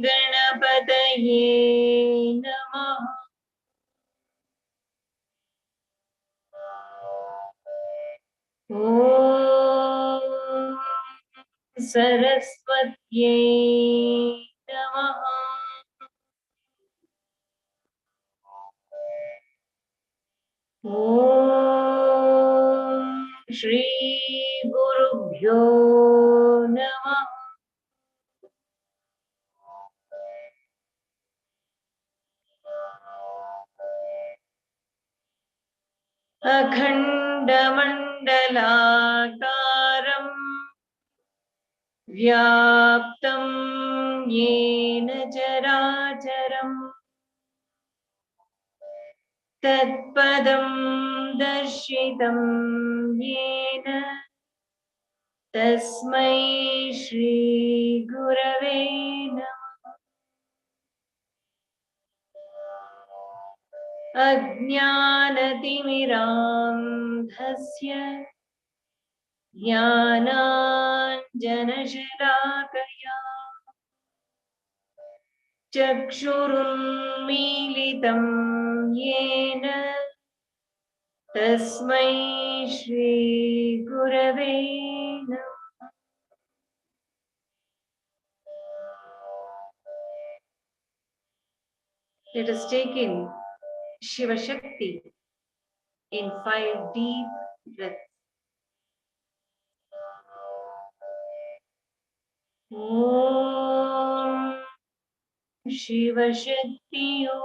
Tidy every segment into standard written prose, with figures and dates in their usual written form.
गणपतये नमः। ॐ सरस्वत्यै नमः। ॐ श्री गुरुभ्यो नमः। अखण्डमण्डलाकारं व्याप्तं येन चराचरं तत्पदं दर्शितं येन तस्मै श्री गुरवे नमः। अज्ञानतिमिरान्धस्य ज्ञानाञ्जनशलाकया चक्षुरुन्मीलितं येन तस्मै श्रीगुरवे नमः। Let us take in Shiva Shakti in 5 deep breaths. Om Shiva Shakti Om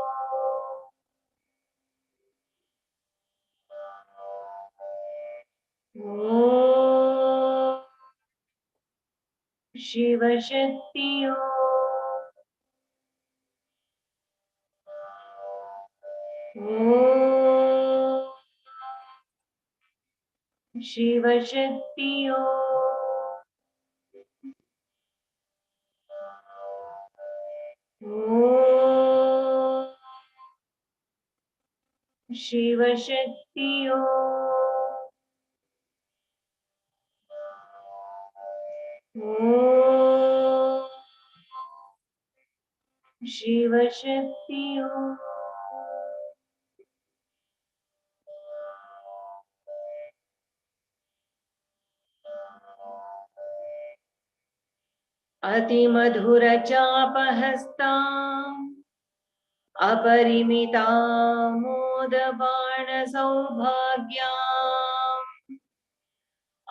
Shiva Shakti Om Shiva Shakti Om Shiva Shakti Om Shiva Shakti अतिमधुर चापहस्ताम् अपरिमितामोदबाण सौभाग्याम्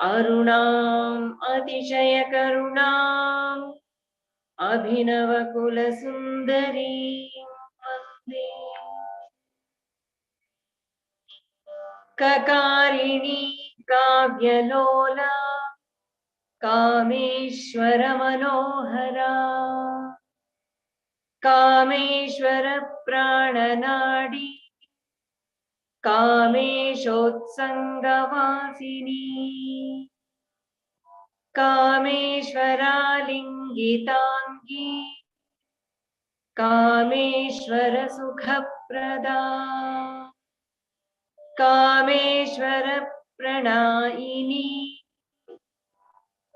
अरुणाम् अतिशयकरुणाम् अभिनवकुलसुन्दरीं वन्दे। ककारिणी काव्यलोला कामेश्वर मनोहरा Kameshwar प्राणनाडी कामेशोत्संगवासिनी कामेश्वरालिङ्गिताङ्गी Kameshwar सुखप्रदा Kameshwar प्रणायिनी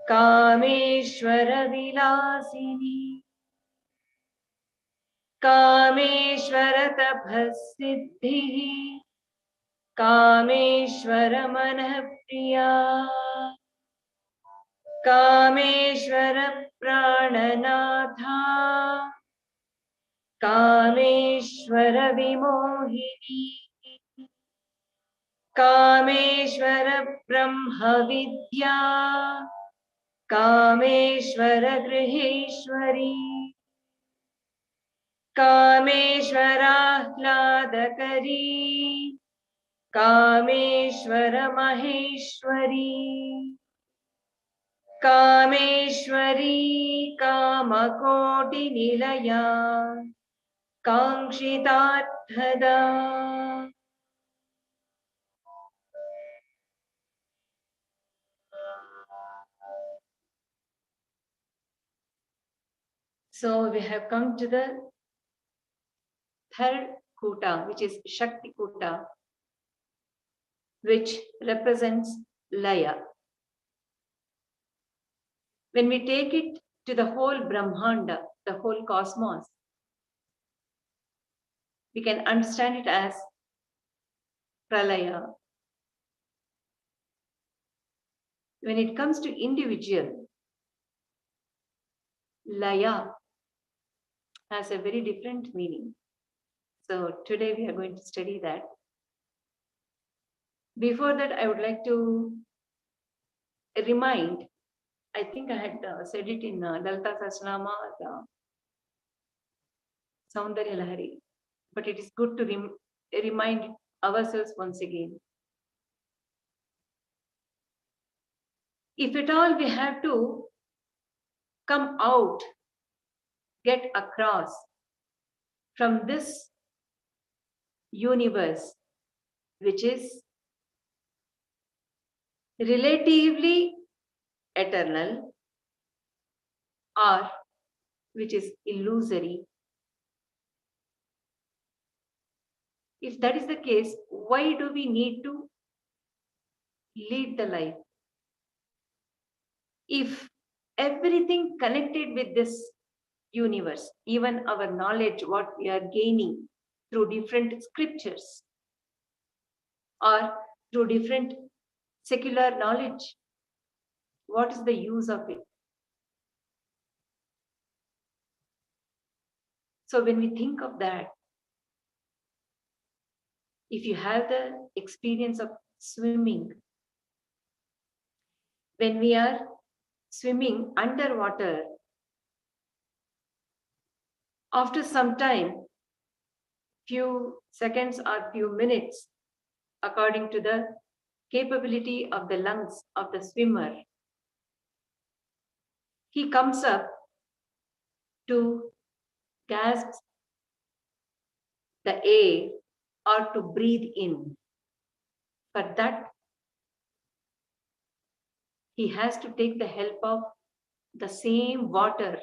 Kameshwar Vilasini Kameshwar तपःसिद्धिः Kameshwar मनःप्रिया Kameshwar प्राणनाथा Kameshwar विमोहिनी Kameshwar ब्रह्मविद्या Kameshwar गृहेश्वरी कामेश्वराह्लादकरी Kameshwar Maheshwari Kameshwari कामकोटिनिलया काङ्क्षितार्थदा So we have come to the third kuta, which is Shakti Kuta, which represents Laya. When we take it to the whole Brahmanda, the whole cosmos, we can understand it as Pralaya. When it comes to individual, Laya has a very different meaning. So today we are going to study that. Before that, I would like to remind, I think I had said it in Lalita Trishati Namavali, Saundarya Lahari, but it is good to remind ourselves once again. If at all we have to come out, get across from this universe, which is relatively eternal or which is illusory. If that is the case, why do we need to lead the life? If everything connected with this universe, even our knowledge, what we are gaining through different scriptures or through different secular knowledge, what is the use of it? So when we think of that, if you have the experience of swimming, when we are swimming underwater, after some time, few seconds or few minutes, according to the capability of the lungs of the swimmer, he comes up to gasp the air or to breathe in. For that, he has to take the help of the same water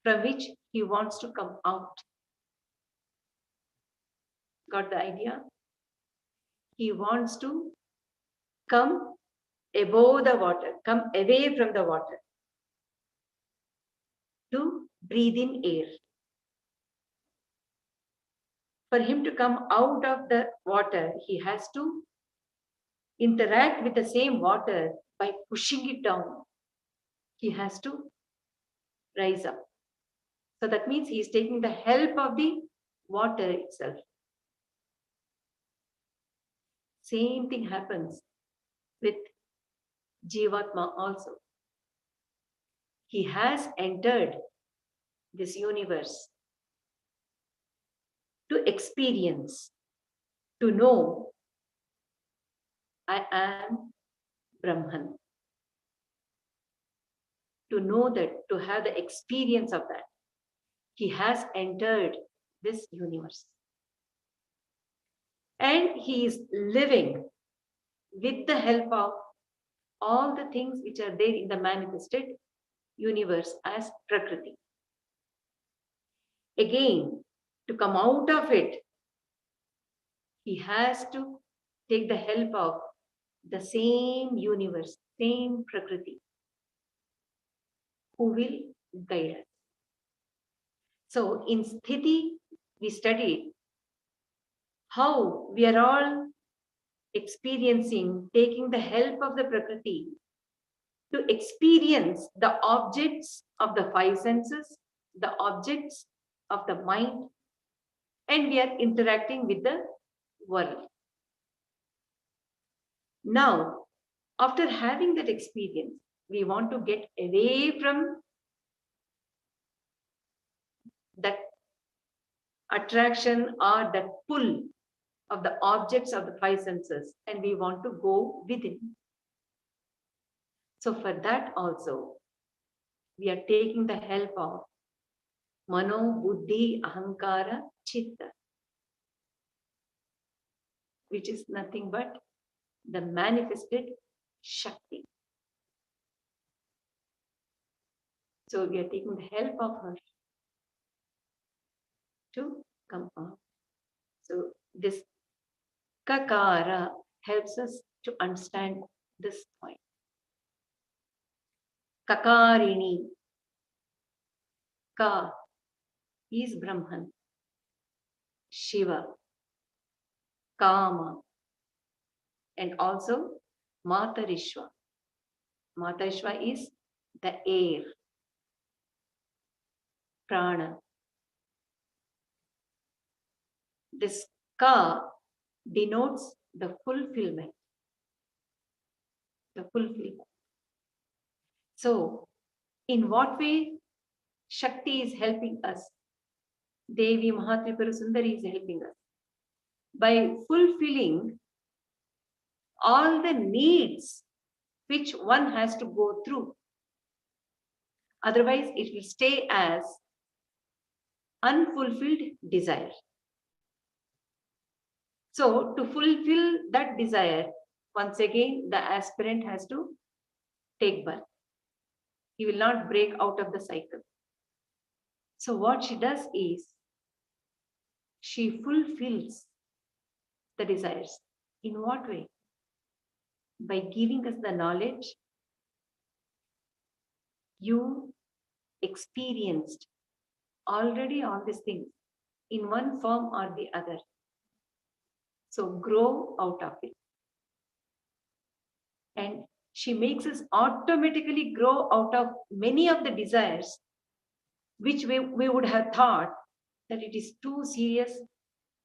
from which he wants to come out. Got the idea? He wants to come above the water, come away from the water to breathe in air. For him to come out of the water, he has to interact with the same water by pushing it down. He has to rise up. So that means he is taking the help of the water itself. Same thing happens with Jivatma also. He has entered this universe to experience, to know, I am Brahman. To know that, to have the experience of that, he has entered this universe. And he is living with the help of all the things which are there in the manifested universe as Prakriti. Again, to come out of it, he has to take the help of the same universe, same Prakriti, who will guide us. So in Sthiti, we studied how we are all experiencing, taking the help of the Prakriti to experience the objects of the five senses, the objects of the mind, and we are interacting with the world. Now, after having that experience, we want to get away from that attraction or that pull of the objects of the five senses, and we want to go within. So for that also, we are taking the help of Mano, Buddhi, Ahankara, Chitta, which is nothing but the manifested Shakti. So we are taking the help of her to come out. So this kakara helps us to understand this point. Kakarini. Ka is Brahman, Shiva, Kama, and also Matarishwa. Matarishwa is the air, prana. This ka denotes the fulfillment. The fulfillment. So, in what way Shakti is helping us? Devi Mahatripura Sundari is helping us by fulfilling all the needs which one has to go through. Otherwise, it will stay as unfulfilled desire. So, to fulfill that desire, once again, the aspirant has to take birth. He will not break out of the cycle. So, what she does is, she fulfills the desires. In what way? By giving us the knowledge. You experienced already all these things in one form or the other. So grow out of it. And she makes us automatically grow out of many of the desires which we would have thought that it is too serious,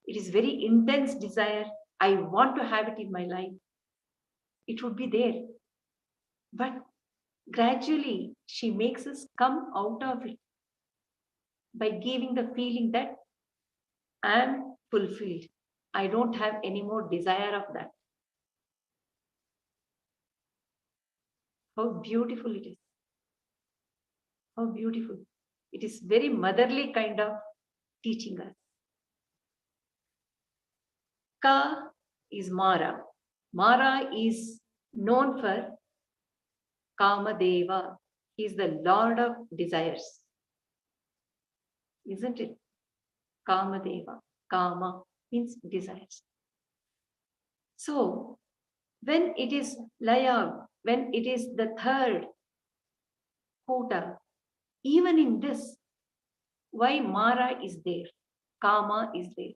it is very intense desire, I want to have it in my life. It would be there. But gradually, she makes us come out of it by giving the feeling that I am fulfilled. I don't have any more desire of that. How beautiful it is. How beautiful. It is very motherly kind of teaching us. Ka is Mara. Mara is known for Kamadeva. He is the Lord of desires. Isn't it? Kamadeva. Kama means desires. So, when it is Laya, when it is the third Kuta, even in this, why Mara is there? Kama is there.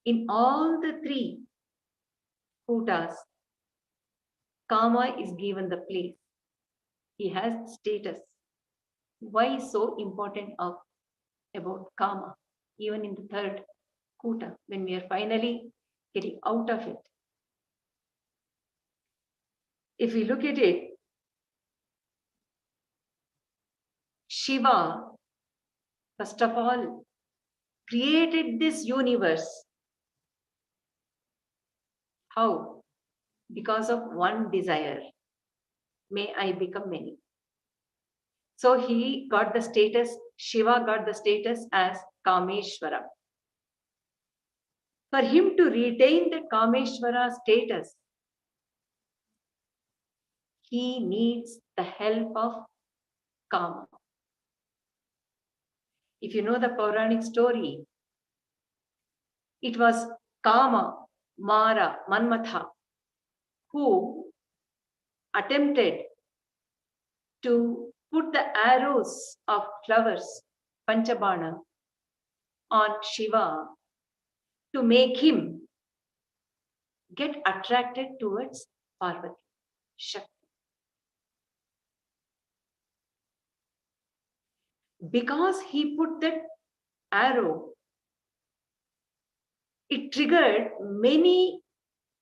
In all the three Kutas, Kama is given the place. He has status. Why so important about Kama, even in the third Kuta, when we are finally getting out of it? If we look at it, Shiva, first of all, created this universe. How? Because of one desire. May I become many. So he got the status, Shiva got the status as Kameshwara. For him to retain the Kameshwara status, he needs the help of Kama. If you know the Puranic story, it was Kama, Mara, Manmatha, who attempted to put the arrows of flowers, Panchabana, on Shiva to make him get attracted towards Parvati, Shakti. Because he put that arrow, it triggered many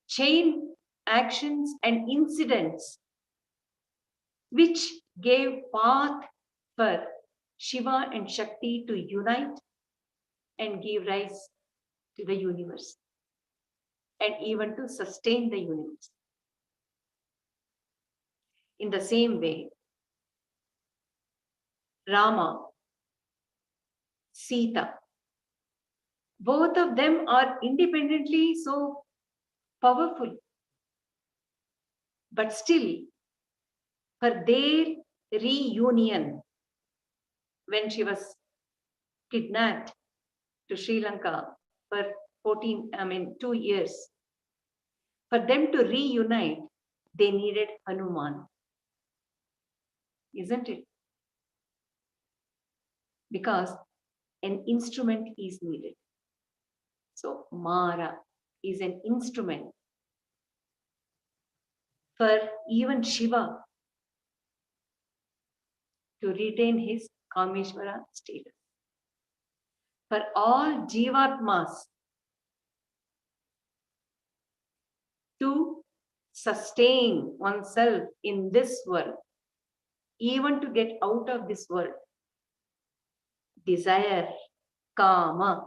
chain actions and incidents which gave path for Shiva and Shakti to unite and give rise to the universe and even to sustain the universe. In the same way, Rama, Sita, both of them are independently so powerful. But still, for their reunion, when she was kidnapped to Sri Lanka for 2 years. For them to reunite, they needed Hanuman. Isn't it? Because an instrument is needed. So Mara is an instrument for even Shiva to retain his Kameshwara status. For all Jivatmas to sustain oneself in this world, even to get out of this world, desire, kama,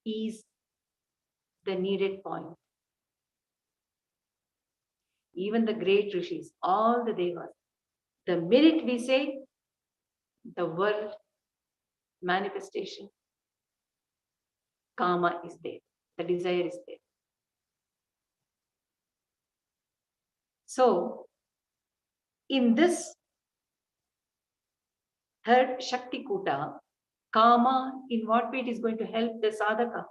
is the needed point. Even the great rishis, all the devas, the minute we say the world manifestation, kama is there, the desire is there. So, in this third Shakti Kuta, kama, in what way it is going to help the sadhaka?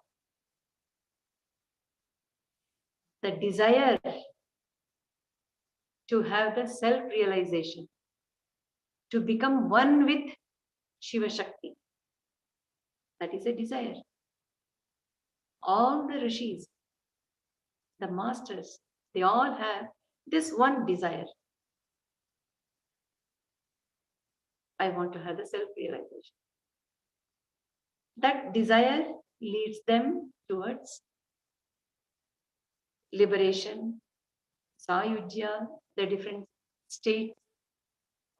The desire to have the self-realization, to become one with Shiva Shakti. That is a desire. All the rishis, the masters, they all have this one desire. I want to have the self-realization. That desire leads them towards liberation, sayujya, the different states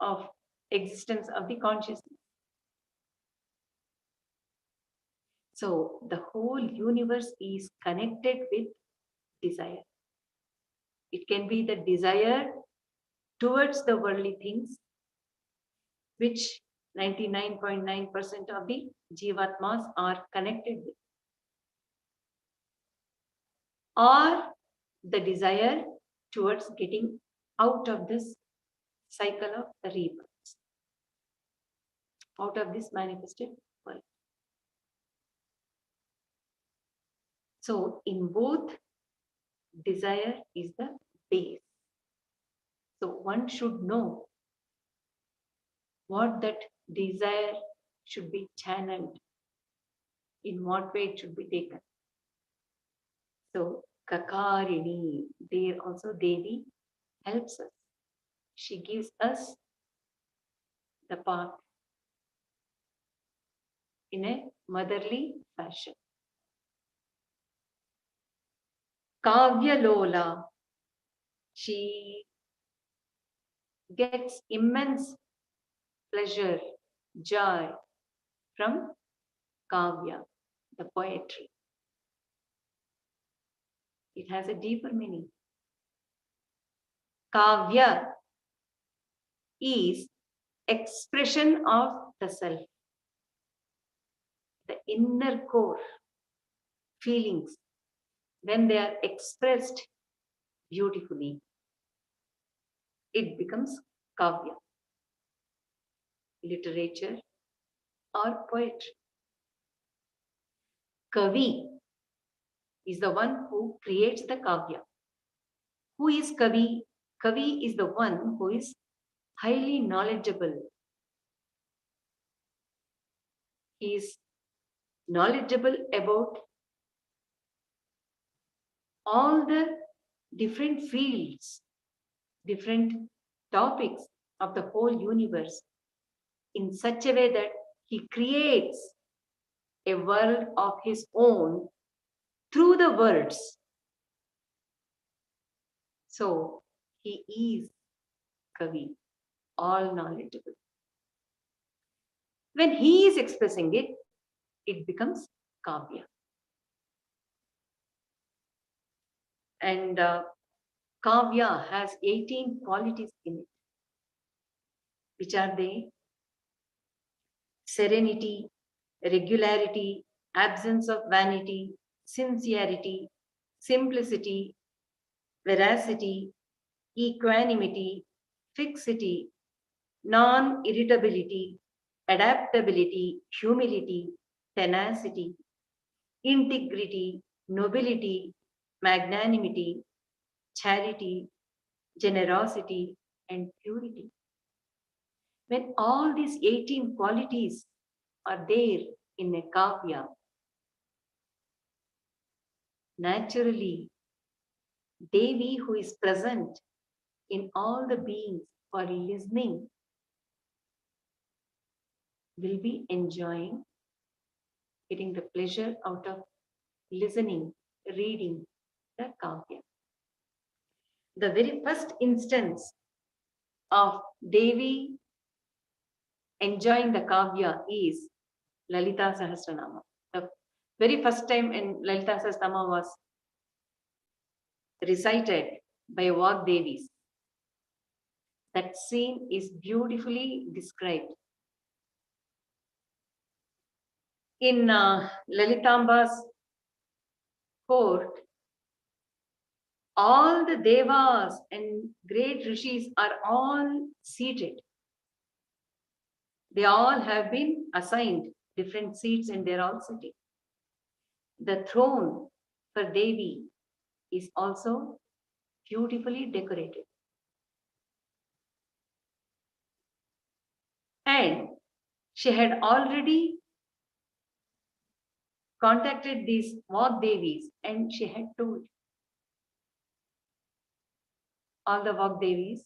of existence of the consciousness. So the whole universe is connected with desire. It can be the desire towards the worldly things, which 99.9% of the Jivatmas are connected with. Or the desire towards getting out of this cycle of rebirths, out of this manifested world. So in both, desire is the base. So one should know what that desire should be channeled, in what way it should be taken. So Kakarini, there also Devi helps us. She gives us the path in a motherly fashion. Kavya Lola, she gets immense pleasure, joy from Kavya, the poetry. It has a deeper meaning. Kavya is expression of the self, the inner core feelings. When they are expressed beautifully, it becomes Kavya, literature or poetry. Kavi is the one who creates the Kavya. Who is Kavi? Kavi is the one who is highly knowledgeable. He is knowledgeable about all the different fields, different topics of the whole universe in such a way that he creates a world of his own through the words. So he is Kavi, all knowledgeable. When he is expressing it, it becomes Kavya. And Kavya has 18 qualities in it, which are they? Serenity, regularity, absence of vanity, sincerity, simplicity, veracity, equanimity, fixity, non-irritability, adaptability, humility, tenacity, integrity, nobility, magnanimity, charity, generosity, and purity. When all these 18 qualities are there in a kavya, naturally, Devi, who is present in all the beings who are listening, will be enjoying, getting the pleasure out of listening, reading the kavya. The very first instance of Devi enjoying the kavya is Lalita Sahasranama. The very first time in Lalita Sahasranama was recited by Devis. That scene is beautifully described. In Lalitamba's court, all the devas and great rishis are all seated. They all have been assigned different seats and they're all sitting. The throne for Devi is also beautifully decorated. And she had already contacted these Devis and she had told all the Devis,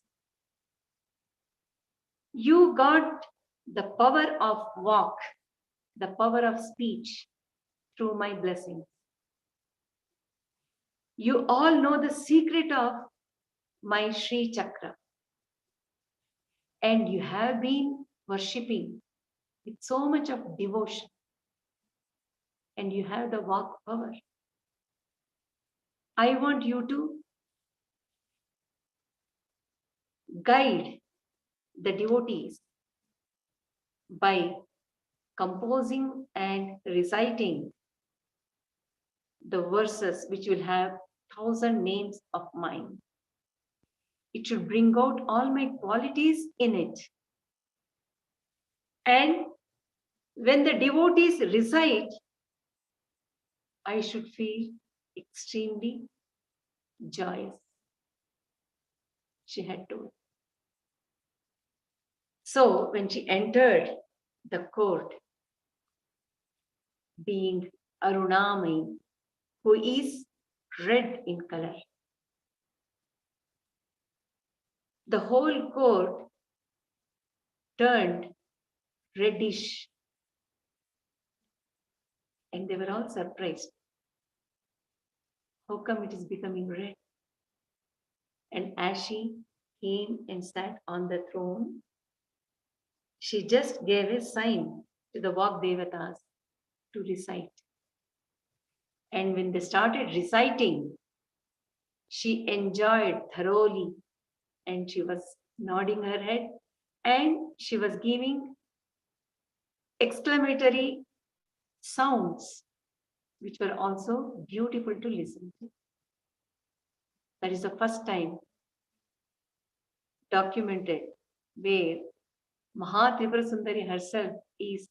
you got the power of walk, the power of speech through my blessings. You all know the secret of my Srichakra. And you have been worshipping with so much of devotion. And you have the walk power. I want you to guide the devotees by composing and reciting the verses which will have 1,000 names of mine. It should bring out all my qualities in it. And when the devotees recite, I should feel extremely joyous. She had told. So when she entered the court, being Arunamai, who is red in color, the whole court turned reddish and they were all surprised. How come it is becoming red? And as she came and sat on the throne, she just gave a sign to the Devatas to recite. And when they started reciting, she enjoyed thoroughly and she was nodding her head and she was giving exclamatory sounds which were also beautiful to listen to. That is the first time documented where Maha Sundari herself is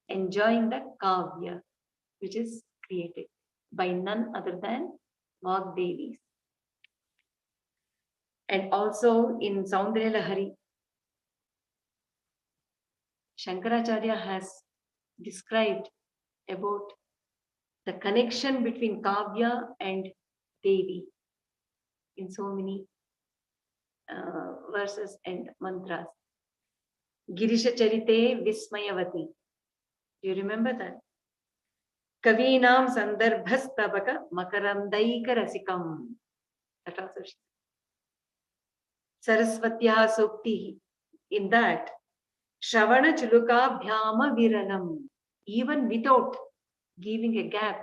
enjoying the kavya which is created by none other than Devis. And also in Saundarya Lahari, Shankaracharya has described about the connection between kavya and Devi in so many verses and mantras. Girisha Charite Vismayavati. Do you remember that? Kavinam Sandarbhastabaka Makarandaika Rasikam. That also Saraswatya Sukti. In that, Shravana Chuluka Bhyama Viralam. Even without giving a gap,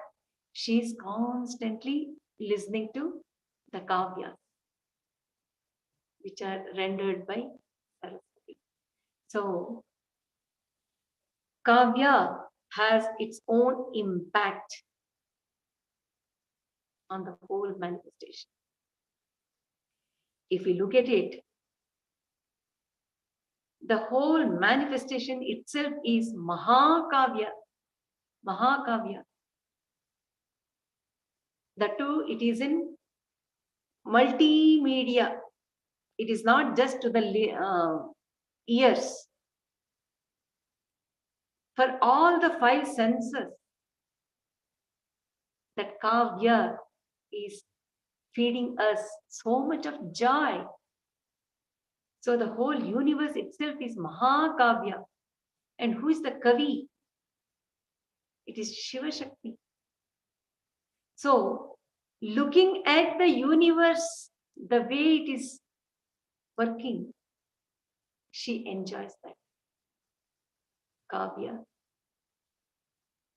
she is constantly listening to the kavyas, which are rendered by Saraswati. So, kavya has its own impact on the whole manifestation. If we look at it, the whole manifestation itself is Maha Kavya. Maha Kavya. That too, it is in multimedia. It is not just to the ears. For all the five senses, that Kavya is feeding us so much of joy. So the whole universe itself is Maha Kavya. And who is the Kavi? It is Shiva Shakti. So, looking at the universe, the way it is working, she enjoys that. Kavya,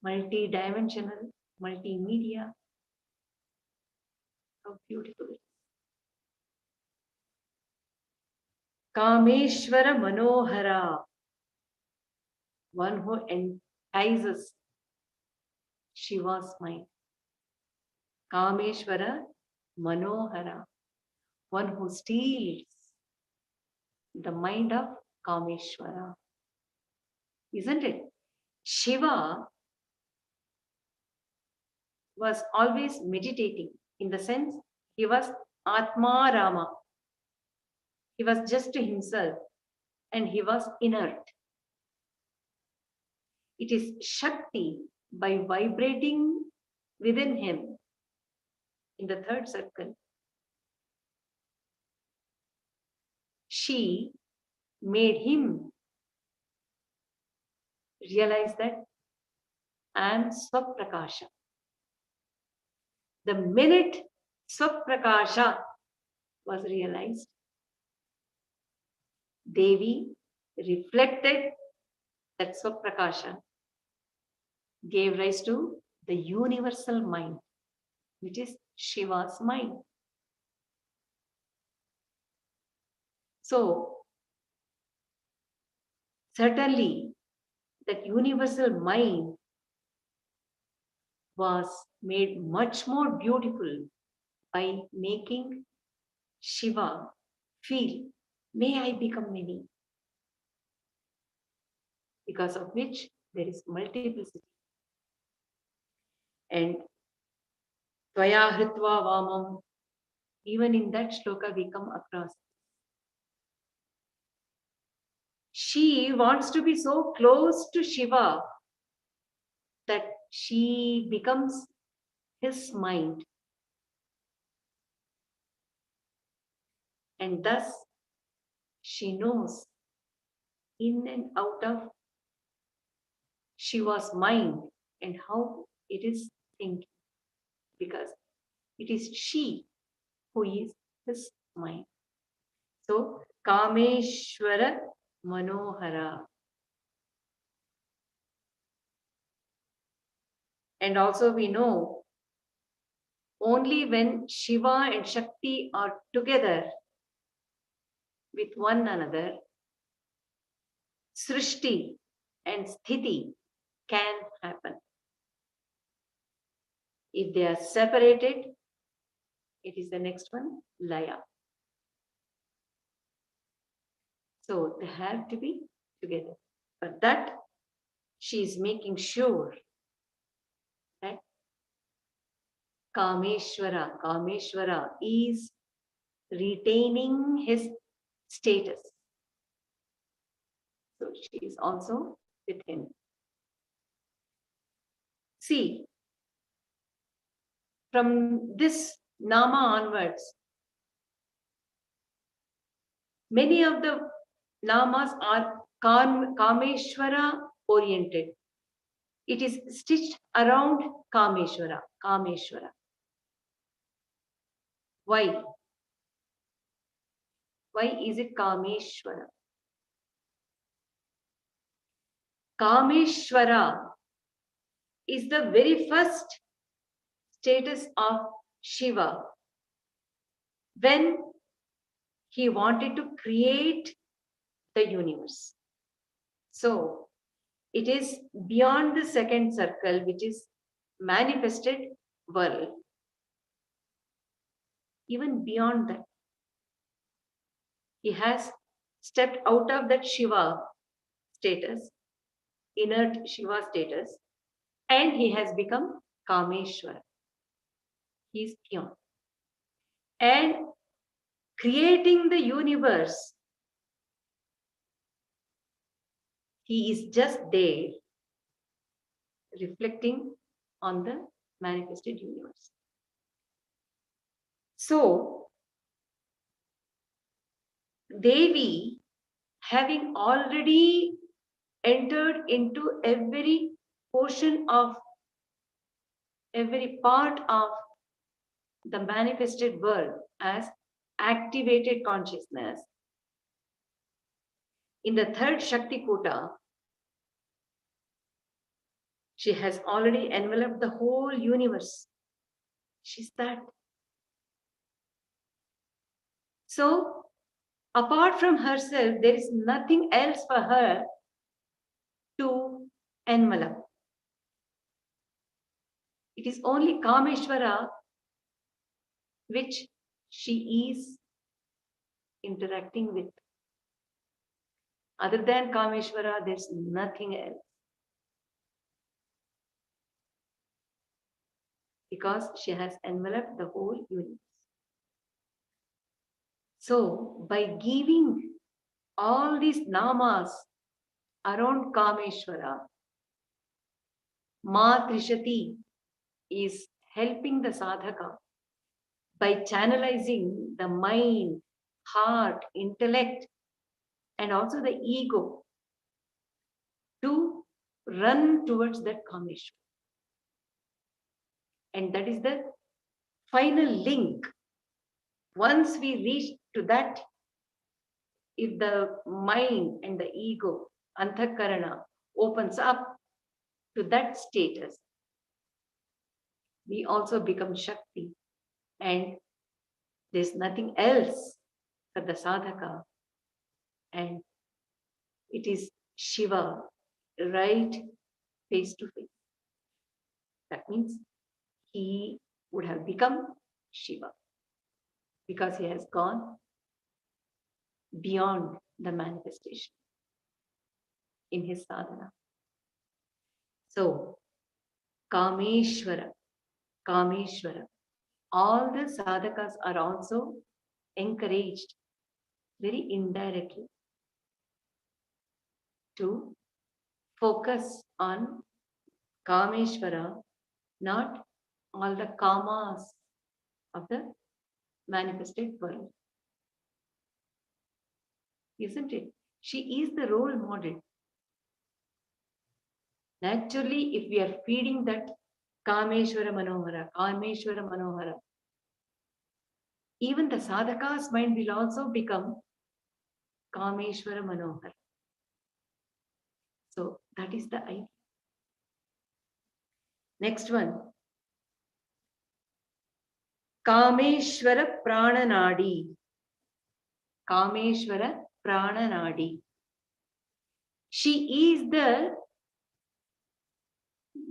multi-dimensional, multimedia. How beautiful it is. Kameshwara Manohara, one who entices Shiva's mind. Kameshwara Manohara, one who steals the mind of Kameshwara. Isn't it? Shiva was always meditating, in the sense he was Atma Rama. He was just to himself and he was inert. It is Shakti by vibrating within him in the third circle. She made him realize that I am Swaprakasha. The minute Swaprakasha was realized, Devi reflected that Swaprakasha, gave rise to the universal mind, which is Shiva's mind. So, certainly, that universal mind was made much more beautiful by making Shiva feel, may I become many, because of which there is multiplicity. And Tvaya Hritva Vamam, even in that shloka we come across. She wants to be so close to Shiva that she becomes his mind. And thus she knows in and out of Shiva's mind and how it is thinking, because it is she who is his mind. So, Kameshwara Manohara. And also we know, only when Shiva and Shakti are together with one another, Srishti and Sthiti can happen. If they are separated, it is the next one, Laya. So they have to be together. But that she is making sure that Kameshwara is retaining his status. So she is also with him. See, from this Nama onwards, many of the Namas are Kameshwara oriented. It is stitched around Kameshwara. Why? Why is it Kameshwara? Kameshwara is the very first status of Shiva when he wanted to create the universe. So, it is beyond the second circle, which is manifested world. Even beyond that, he has stepped out of that Shiva status, inert Shiva status, And he has become Kameshwara. He is pure. And creating the universe, he is just there, reflecting on the manifested universe. So, Devi, having already entered into every portion of every part of the manifested world as activated consciousness, in the third Shakti Kuta, she has already enveloped the whole universe. She's that. So, apart from herself, there is nothing else for her to envelop. It is only Kameshwara which she is interacting with. Other than Kameshwara, there's nothing else. Because she has enveloped the whole universe. So, by giving all these namas around Kameshwara, Maha Trishati is helping the sadhaka by channelizing the mind, heart, intellect, and also the ego to run towards that Kameshwara. And that is the final link. Once we reach to that, if the mind and the ego, antakarana, opens up to that status, we also become Shakti. And there's nothing else for the sadhaka. And it is Shiva, right face to face. That means he would have become Shiva because he has gone beyond the manifestation in his sadhana. So, Kameshwara, all the sadhakas are also encouraged very indirectly to focus on Kameshwara, not all the kamas of the manifested world. Isn't it? She is the role model. Naturally, if we are feeding that Kameshwara Manohara, even the sadhaka's mind will also become Kameshwara Manohara. So that is the idea. Next one. Kameshwara Prananadi. Kameshwara Prananadi. She is the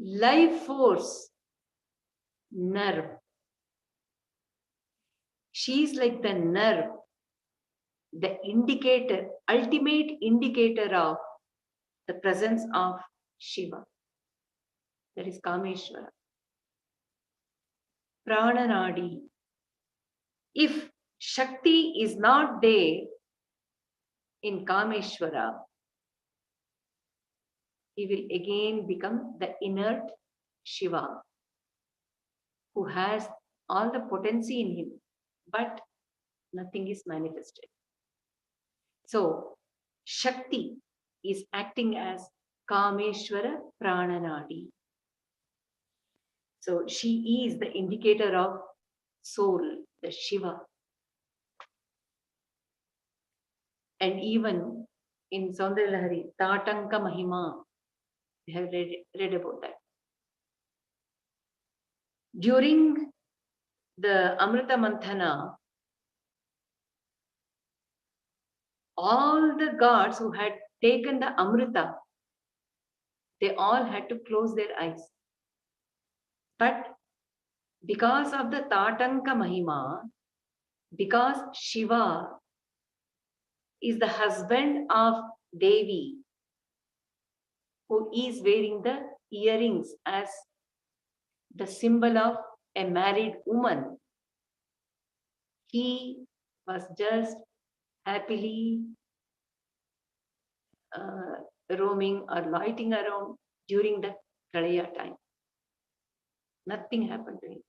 life force nerve. She is like the nerve, the indicator, ultimate indicator of the presence of Shiva. That is Kameshwara. Prananadi. If Shakti is not there in Kameshwara, he will again become the inert Shiva, who has all the potency in him, but nothing is manifested. So, Shakti is acting as Kameshwara Prananadi. So, she is the indicator of soul, the Shiva. And even in Saundarya Lahari, Tatanka Mahima, we have read about that. During the Amrita Manthana, all the gods who had taken the Amrita, they all had to close their eyes. But because of the Tatanka Mahima, because Shiva is the husband of Devi, who is wearing the earrings as the symbol of a married woman. He was just happily roaming or loitering around during the Pralaya time. Nothing happened to him.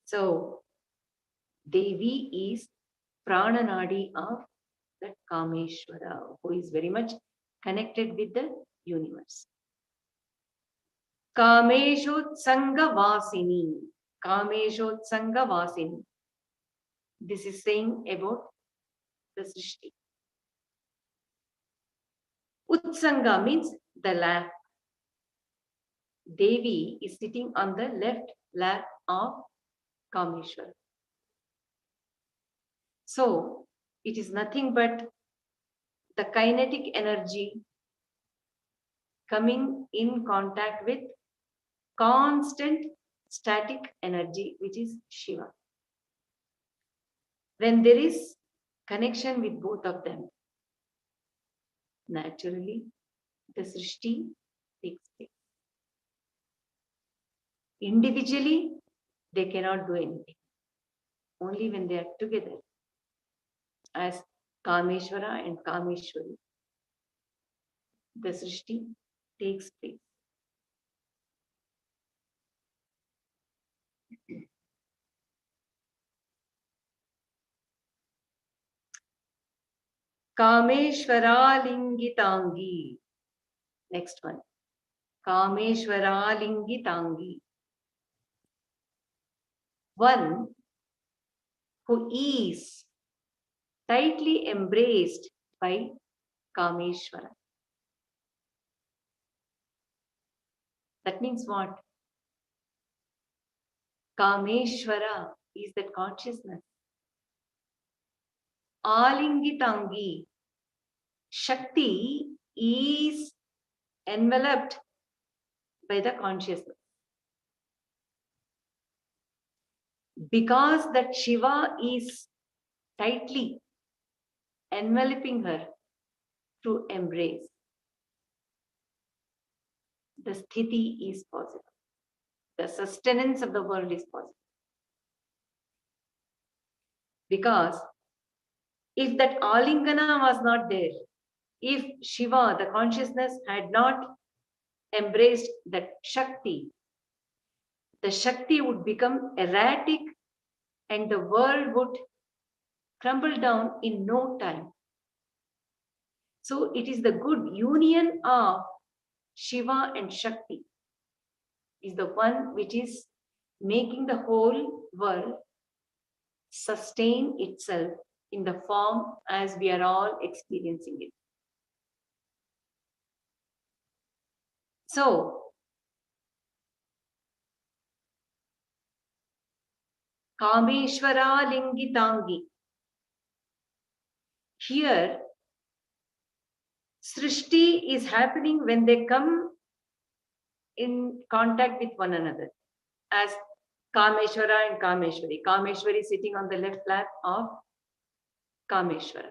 So, Devi is Prananadi of that Kameshwara, who is very much connected with the universe. Kameshotsanga Vasini. Kameshotsanga Vasini. This is saying about the Srishti. Utsanga means the lap. Devi is sitting on the left lap of Kameshwara. So, it is nothing but the kinetic energy coming in contact with constant static energy, which is Shiva. When there is connection with both of them, naturally, the Srishti takes place. Individually, they cannot do anything. Only when they are together, as Kameshwara and Kameshwari, the Srishti takes place. Kameshwara Lingitangi. Next one. Kameshwara Lingitangi. One who is tightly embraced by Kameshwara. That means what? Kameshwara is that consciousness. Alingitangi. Shakti is enveloped by the consciousness. Because that Shiva is tightly enveloping her to embrace, the sthiti is possible. The sustenance of the world is possible. Because if that alingana was not there, if Shiva, the consciousness, had not embraced that Shakti, the Shakti would become erratic and the world would crumble down in no time. So it is the good union of Shiva and Shakti is the one which is making the whole world sustain itself in the form as we are all experiencing it. So, Kameshwara Lingitangi. Here, Srishti is happening when they come in contact with one another. As Kameshwara and Kameshwari. Kameshwari sitting on the left lap of Kameshwara.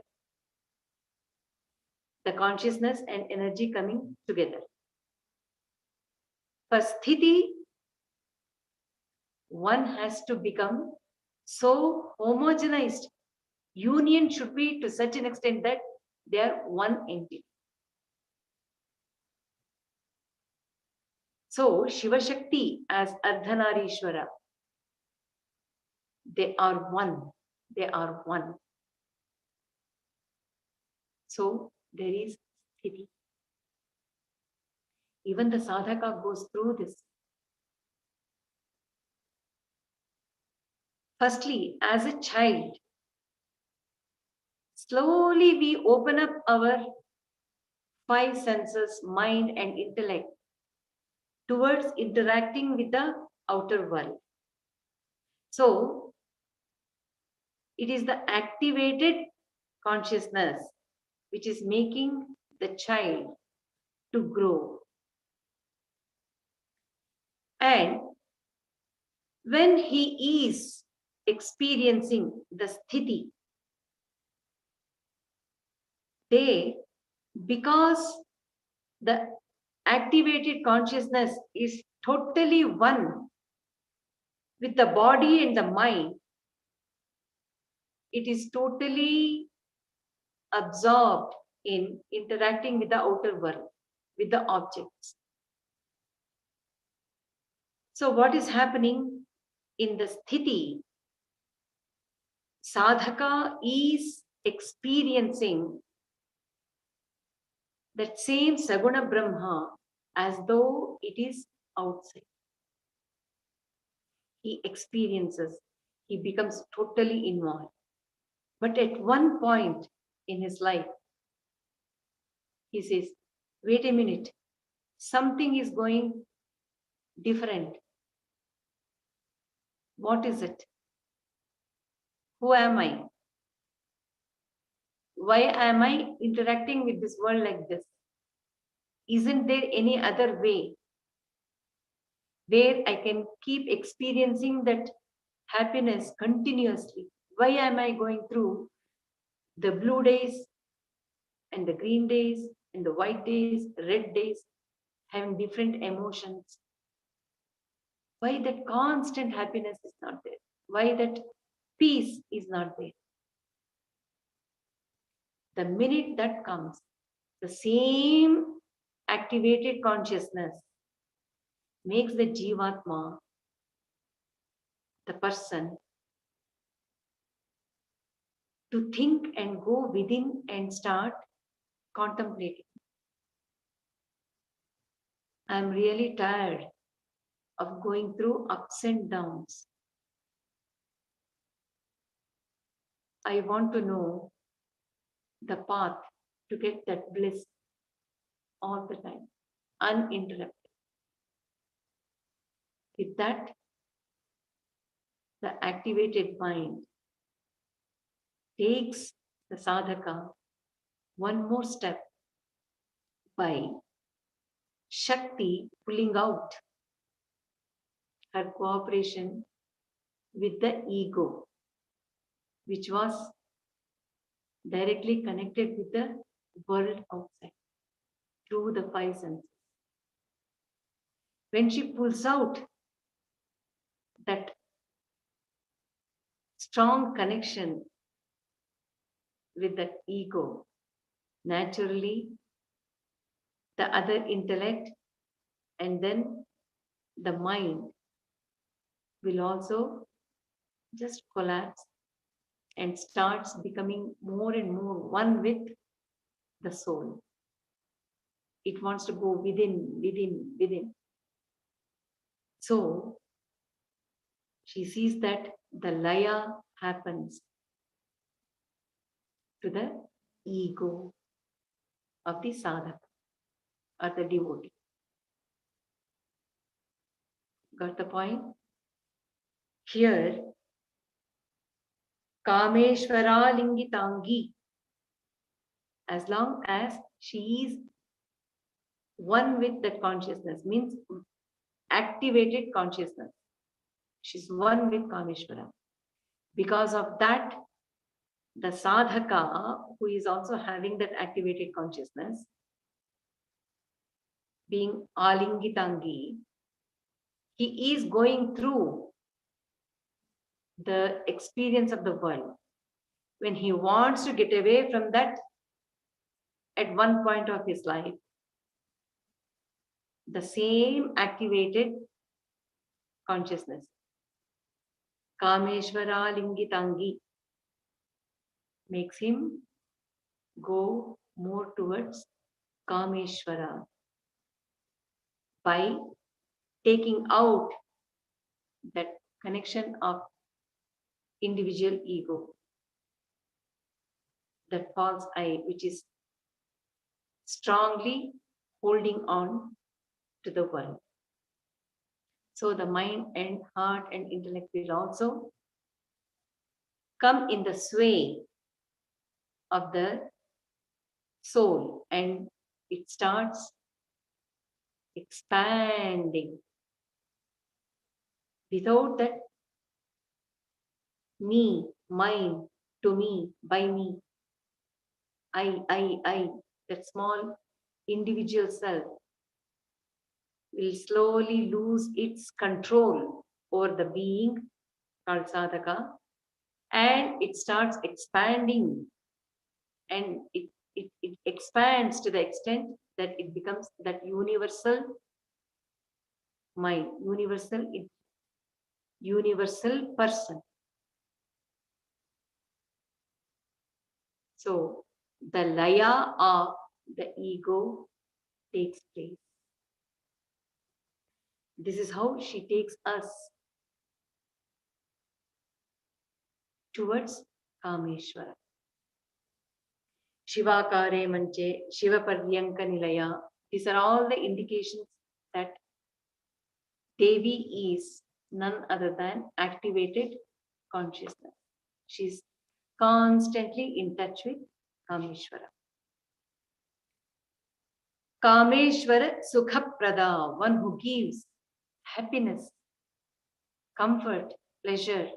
The consciousness and energy coming together. For sthiti, one has to become so homogenized. Union should be to such an extent that they are one entity. So, Shiva Shakti as Ardhanarishwara, they are one. They are one. So, there is sthiti. Even the sadhaka goes through this. Firstly, as a child, slowly we open up our five senses, mind and intellect, towards interacting with the outer world. So, it is the activated consciousness which is making the child to grow. And when he is experiencing the sthiti, they, because The activated consciousness is totally one with the body and the mind. It is totally absorbed in interacting with the outer world, with the objects. So what is happening in the sthiti? Sadhaka is experiencing that same Saguna Brahma as though it is outside. He experiences, he becomes totally involved. But at one point in his life, he says, wait a minute, something is going different. What is it? Who am I? Why am I interacting with this world like this? Isn't there any other way where I can keep experiencing that happiness continuously? Why am I going through the blue days and the green days and the white days, red days, having different emotions? Why that constant happiness is not there? Why that peace is not there? The minute that comes, the same activated consciousness makes the Jivatma, the person, to think and go within and start contemplating. I'm really tired of going through ups and downs. I want to know the path to get that bliss all the time, uninterrupted. With that, the activated mind takes the sadhaka one more step by Shakti pulling out her cooperation with the ego, which was directly connected with the world outside through the five senses. When she pulls out that strong connection with that ego, naturally the other intellect and then the mind will also just collapse and starts becoming more and more one with the soul. It wants to go within. So she sees that the laya happens to the ego of the sadhaka or the devotee. Got the point? Here, Kameshwara Lingitangi, as long as she is one with that consciousness, means activated consciousness. She's one with Kameshwara. Because of that, the sadhaka, who is also having that activated consciousness, being alingitangi, he is going through the experience of the world. When he wants to get away from that at one point of his life, the same activated consciousness, Kameshwara Lingitangi, makes him go more towards Kameshwara by taking out that connection of individual ego, that false I, which is strongly holding on to the world. So the mind and heart and intellect will also come in the sway of the soul and it starts expanding. Without that me, mine, to me, by me, I, that small individual self will slowly lose its control over the being called sadhaka, and it starts expanding, and it expands to the extent that it becomes that universal mind, universal person. So the laya of the ego takes place. This is how she takes us towards Kameshwara. Shivakare manche, Shiva Paryanka Nilaya. These are all the indications that Devi is none other than activated consciousness. She's constantly in touch with Kameshwara. Kameshwara Sukhaprada, one who gives happiness, comfort, pleasure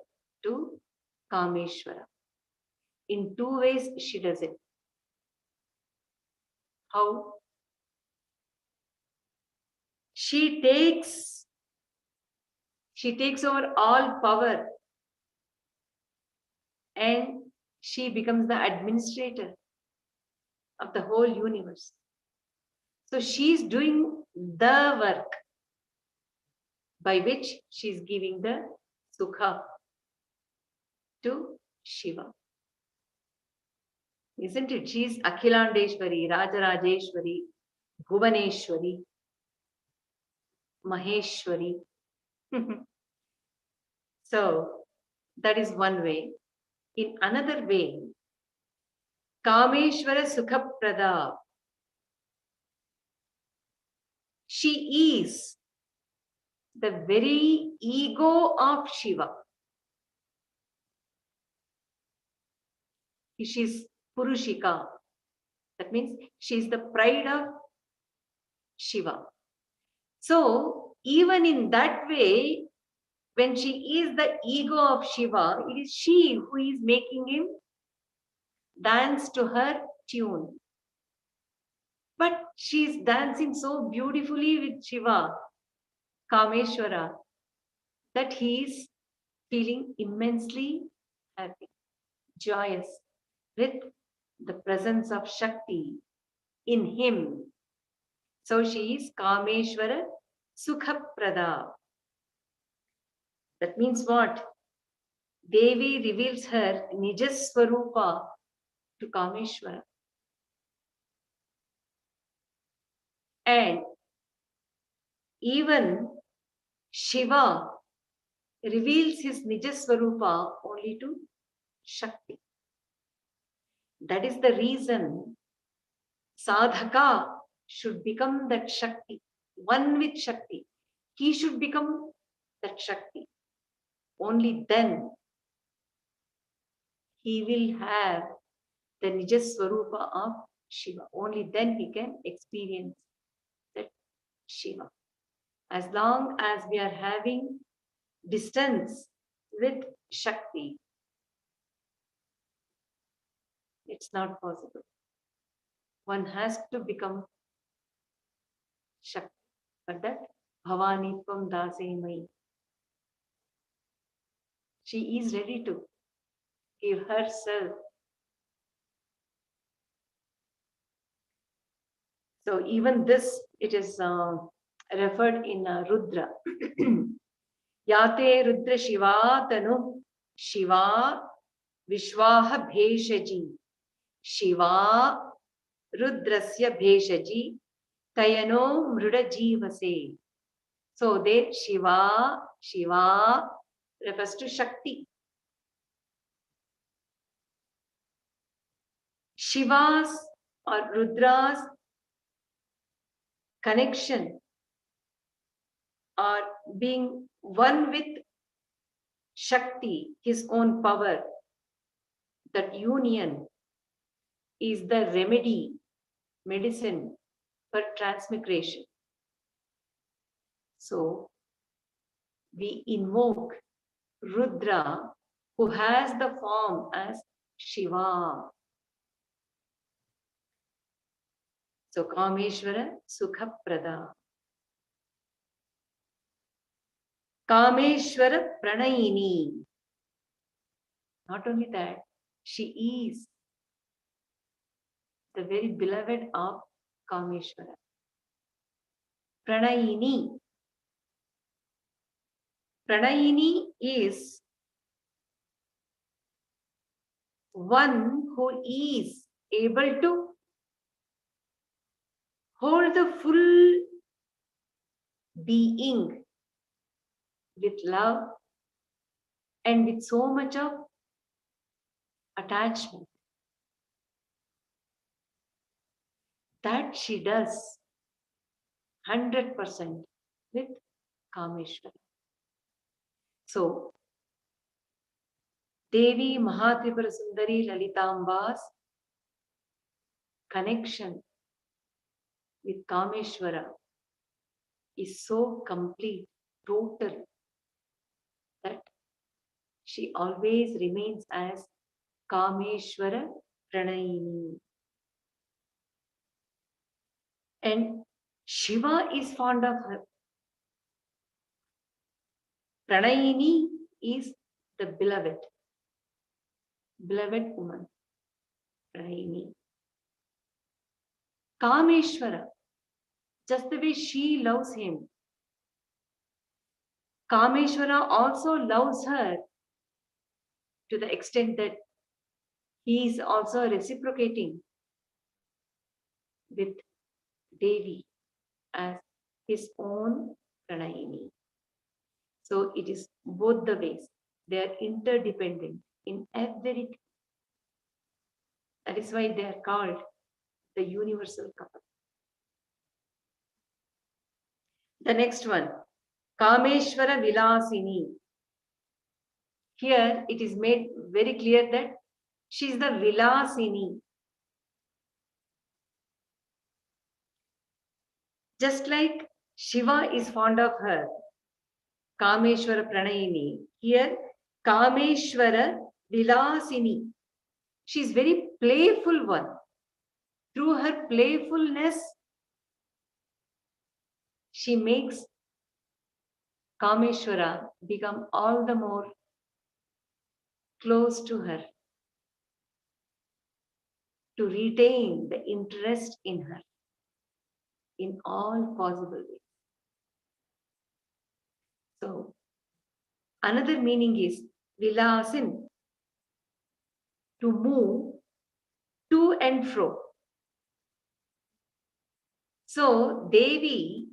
to Kameshwara. In two ways she does it. How? She takes over all power and she becomes the administrator of the whole universe. So she's doing the work by which she's giving the sukha to Shiva. Isn't it? She's Akhilandeshwari, Rajarajeshwari, Bhuvaneshwari, Maheshwari. So that is one way. In another way, Kameshwara Sukhaprada, she is the very ego of Shiva. She is Purushika. That means she is the pride of Shiva. So even in that way, when she is the ego of Shiva, it is she who is making him dance to her tune. But she is dancing so beautifully with Shiva, Kameshwara, that he is feeling immensely happy, joyous with the presence of Shakti in him. So she is Kameshwara Sukhaprada. That means what? Devi reveals her Nijaswarupa to Kameshwara. And even Shiva reveals his Nijaswarupa only to Shakti. That is the reason sadhaka should become that Shakti, one with Shakti. He should become that Shakti. Only then he will have the Nijaswarupa of Shiva. Only then he can experience that Shiva. As long as we are having distance with Shakti, it's not possible. One has to become Shakti. For that, Bhavanitvam Dasemai. She is ready to give herself. So even this, it is referred in Rudra. Yate Rudra Shiva Tanu Shiva Vishwaha Bheshaji Shiva Rudrasya Bheshaji Tayano Mruda Jivase. So there Shiva refers to Shakti. Shiva's or Rudra's connection or being one with Shakti, his own power, that union is the remedy, medicine for transmigration. So we invoke Rudra, who has the form as Shiva. So Kameshwara Sukhaprada. Kameshwara Pranayini. Not only that, she is the very beloved of Kameshwara. Pranayini. Pranayini is one who is able to hold the full being with love and with so much of attachment. That she does 100% with Kameshwara. So, Devi Mahatripura Sundari Lalitamba's connection with Kameshwara is so complete, total, that she always remains as Kameshwara Pranayini. And Shiva is fond of her. Pranayini is the beloved woman. Pranayini. Kameshwara, just the way she loves him, Kameshwara also loves her to the extent that he is also reciprocating with Devi as his own Pranayini. So it is both the ways. They are interdependent in everything. That is why they are called the universal couple. The next one, Kameshwara Vilasini. Here it is made very clear that she is the Vilasini. Just like Shiva is fond of her, Kameshwara Pranayini. Here, Kameshwara Vilasini. She is very playful one. Through her playfulness, she makes Kameshwara become all the more close to her, to retain the interest in her in all possible ways. So, another meaning is Vilasin, to move to and fro. So, Devi,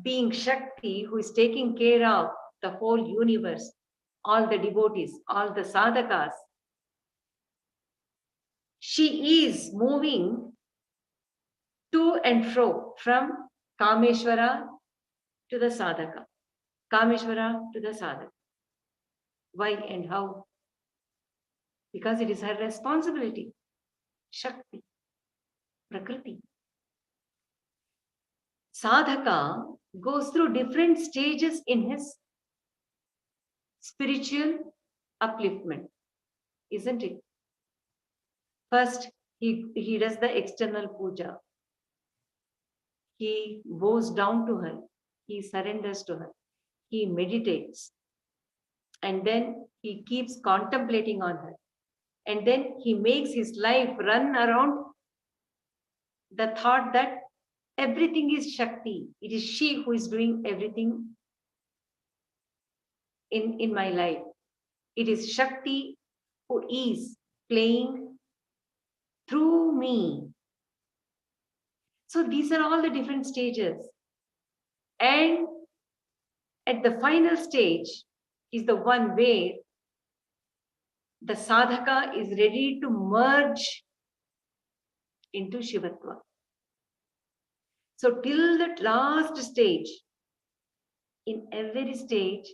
being Shakti, who is taking care of the whole universe, all the devotees, all the sadhakas, she is moving to and fro from Kameshwara to the sadhaka, Kameshwara to the sadhaka. Why and how? Because it is her responsibility. Shakti, Prakriti. Sadhaka goes through different stages in his spiritual upliftment, isn't it? First, he does the external puja. He bows down to her. He surrenders to her. He meditates. And then he keeps contemplating on her. And then he makes his life run around the thought that everything is Shakti. It is she who is doing everything in my life. It is Shakti who is playing through me. So these are all the different stages. And at the final stage is the one where the sadhaka is ready to merge into Shivatva. So till that last stage, in every stage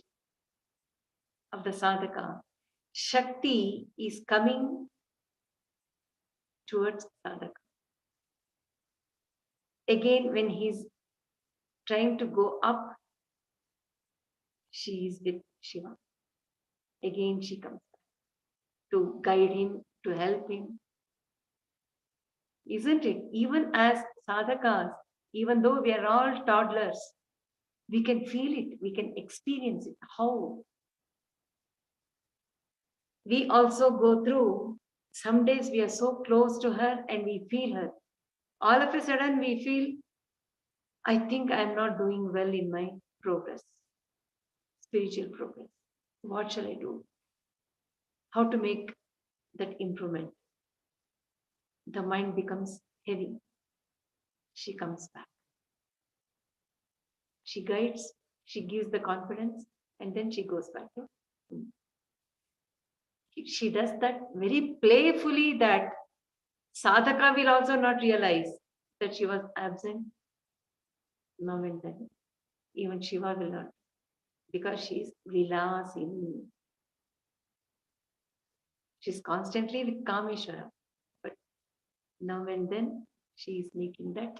of the sadhaka, Shakti is coming towards sadhaka. Again, when he's trying to go up, she is with Shiva. Again, she comes to guide him, to help him. Isn't it? Even as sadhakas, even though we are all toddlers, we can feel it, we can experience it. How? We also go through, some days we are so close to her and we feel her. All of a sudden we feel, I think I'm not doing well in my progress, spiritual progress. What shall I do? How to make that improvement? The mind becomes heavy. She comes back. She guides, she gives the confidence, and then she goes back to. She does that very playfully that sadhaka will also not realize that she was absent now and then. Even Shiva will not, because she is vilasini. She's constantly with Kameshwara, but now and then she is making that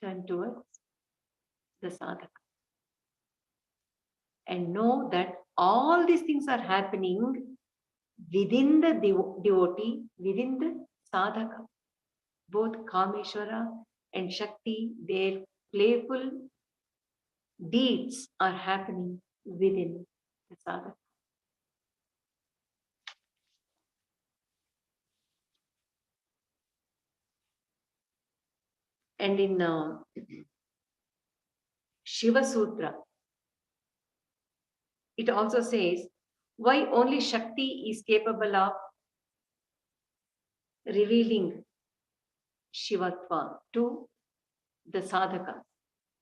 turn towards the sadhaka. And know that all these things are happening within the devotee, within the sadhaka. Both Kameshwara and Shakti, their playful deeds are happening within the sadhaka. And in Shiva Sutra, it also says why only Shakti is capable of revealing Shivatva to the sadhaka.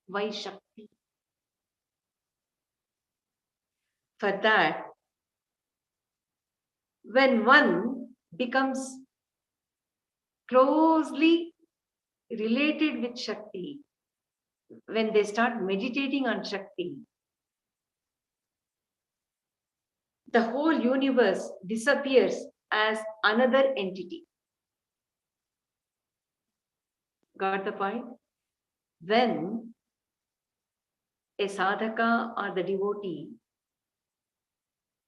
Why Shakti? For that, when one becomes closely related with Shakti, when they start meditating on Shakti, the whole universe disappears as another entity. Got the point? When a sadhaka or the devotee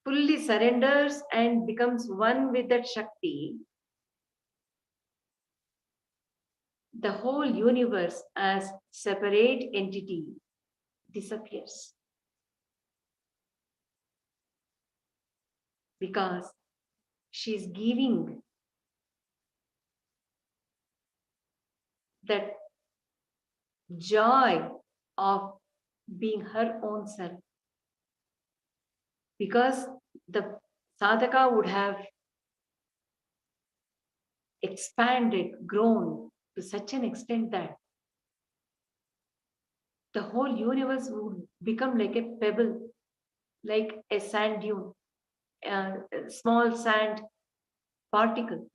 fully surrenders and becomes one with that Shakti, the whole universe as separate entity disappears. Because she is giving that joy of being her own self. Because the sadhaka would have expanded, grown to such an extent that the whole universe would become like a pebble, like a sand dune, a small sand particle.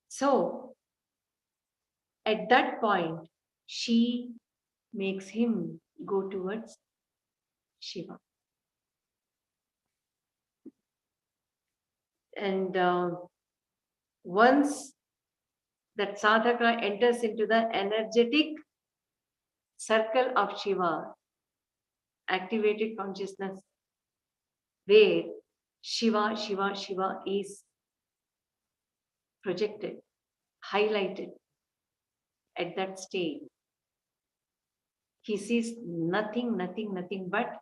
So, at that point, she makes him go towards Shiva. And once that sadhaka enters into the energetic circle of Shiva, activated consciousness, where Shiva, Shiva, Shiva is projected, highlighted at that stage, he sees nothing, nothing, nothing but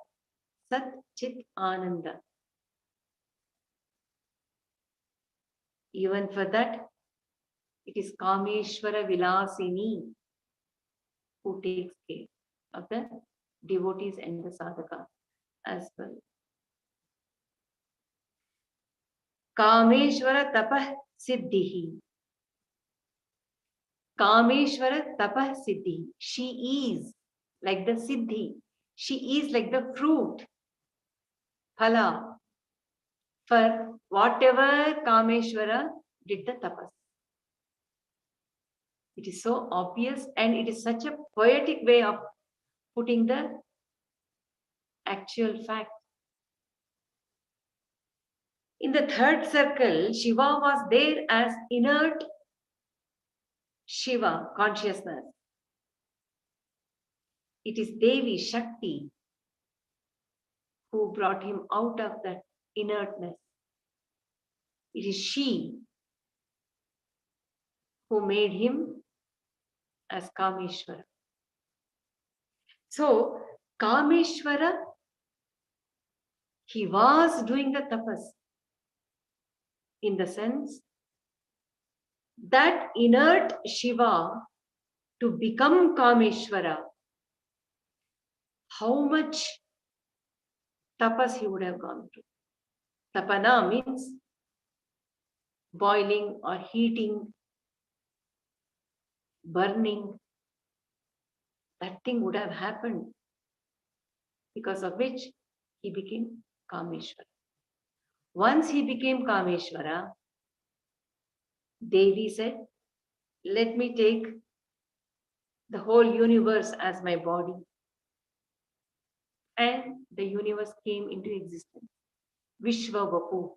Sat Chit Ananda. Even for that, it is Kameshwara Vilasini who takes care of the devotees and the sadhaka as well. Kameshwara Tapah Siddhihi. Kameshwara Tapah Siddhi. She is like the Siddhi. She is like the fruit, phala, for whatever Kameshwara did the tapas. It is so obvious and it is such a poetic way of putting the actual fact. In the third circle, Shiva was there as inert Shiva consciousness. It is Devi Shakti who brought him out of that inertness. It is she who made him as Kameshwara. So, Kameshwara, he was doing the tapas in the sense that inert Shiva to become Kameshwara, how much tapas he would have gone through. Tapana means boiling or heating, burning. That thing would have happened, because of which he became Kameshwara. Once he became Kameshwara, Devi said, let me take the whole universe as my body. And the universe came into existence. Vishwa Vapu,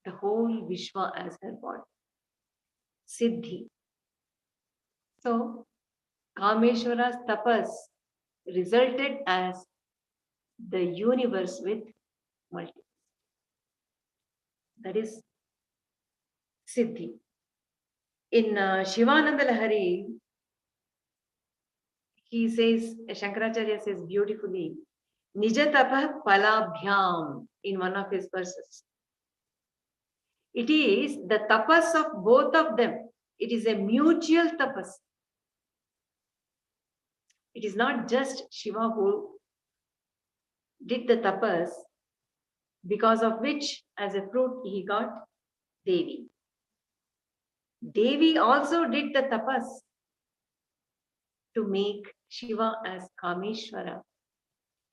the whole Vishwa as her body. Siddhi. So, Kameshwara's tapas resulted as the universe with multiplicity. That is Siddhi. In Shivananda Lahari, he says, Shankaracharya says beautifully, Nijatapah palabhyam in one of his verses. It is the tapas of both of them. It is a mutual tapas. It is not just Shiva who did the tapas, because of which, as a fruit, he got Devi. Devi also did the tapas to make Shiva as Kameshwara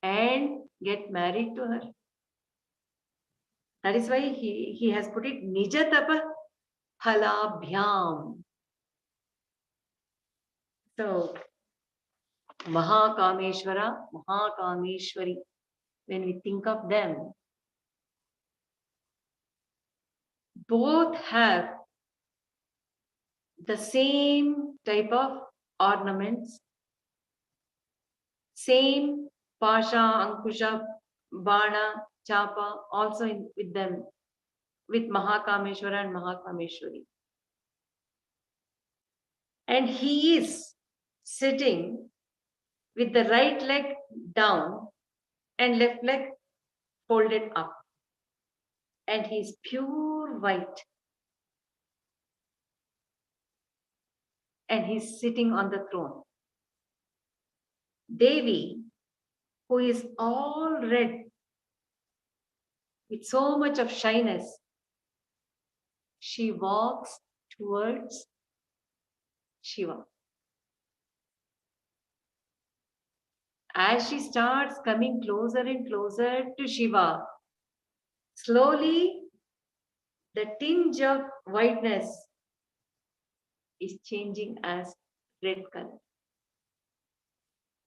and get married to her. That is why he has put it Nijatapa Halabhyam. So, Maha Kameshwara, Maha Kameshwari, when we think of them, both have the same type of ornaments, same Pasha, Ankusha, Bana, Chapa, also with them, with Maha Kameshwara and Maha Kameshwari. And he is sitting with the right leg down and left leg folded up. And he is pure white. And he's sitting on the throne. Devi, who is all red with so much of shyness, she walks towards Shiva. As she starts coming closer and closer to Shiva, slowly the tinge of whiteness is changing as red color.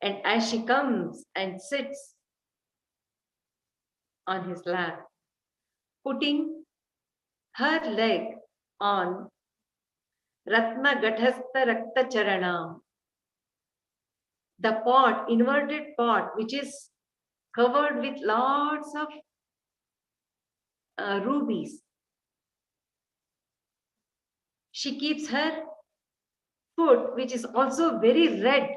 And as she comes and sits on his lap, putting her leg on Ratna Gathastha Rakta Charana, the pot, inverted pot, which is covered with lots of rubies. She keeps her foot, which is also very red.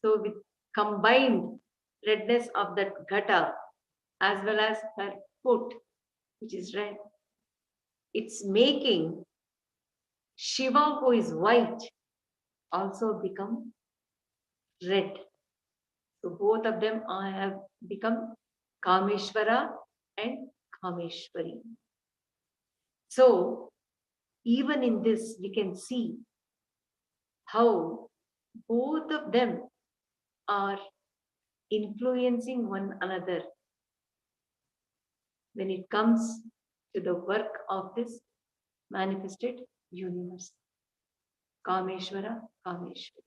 So with combined redness of that gata, as well as her foot, which is red, it's making Shiva, who is white, also become red. So both of them have become Kameshwara and Kameshwari. So even in this, we can see how both of them are influencing one another when it comes to the work of this manifested universe. Kameshwara, Kameshwari.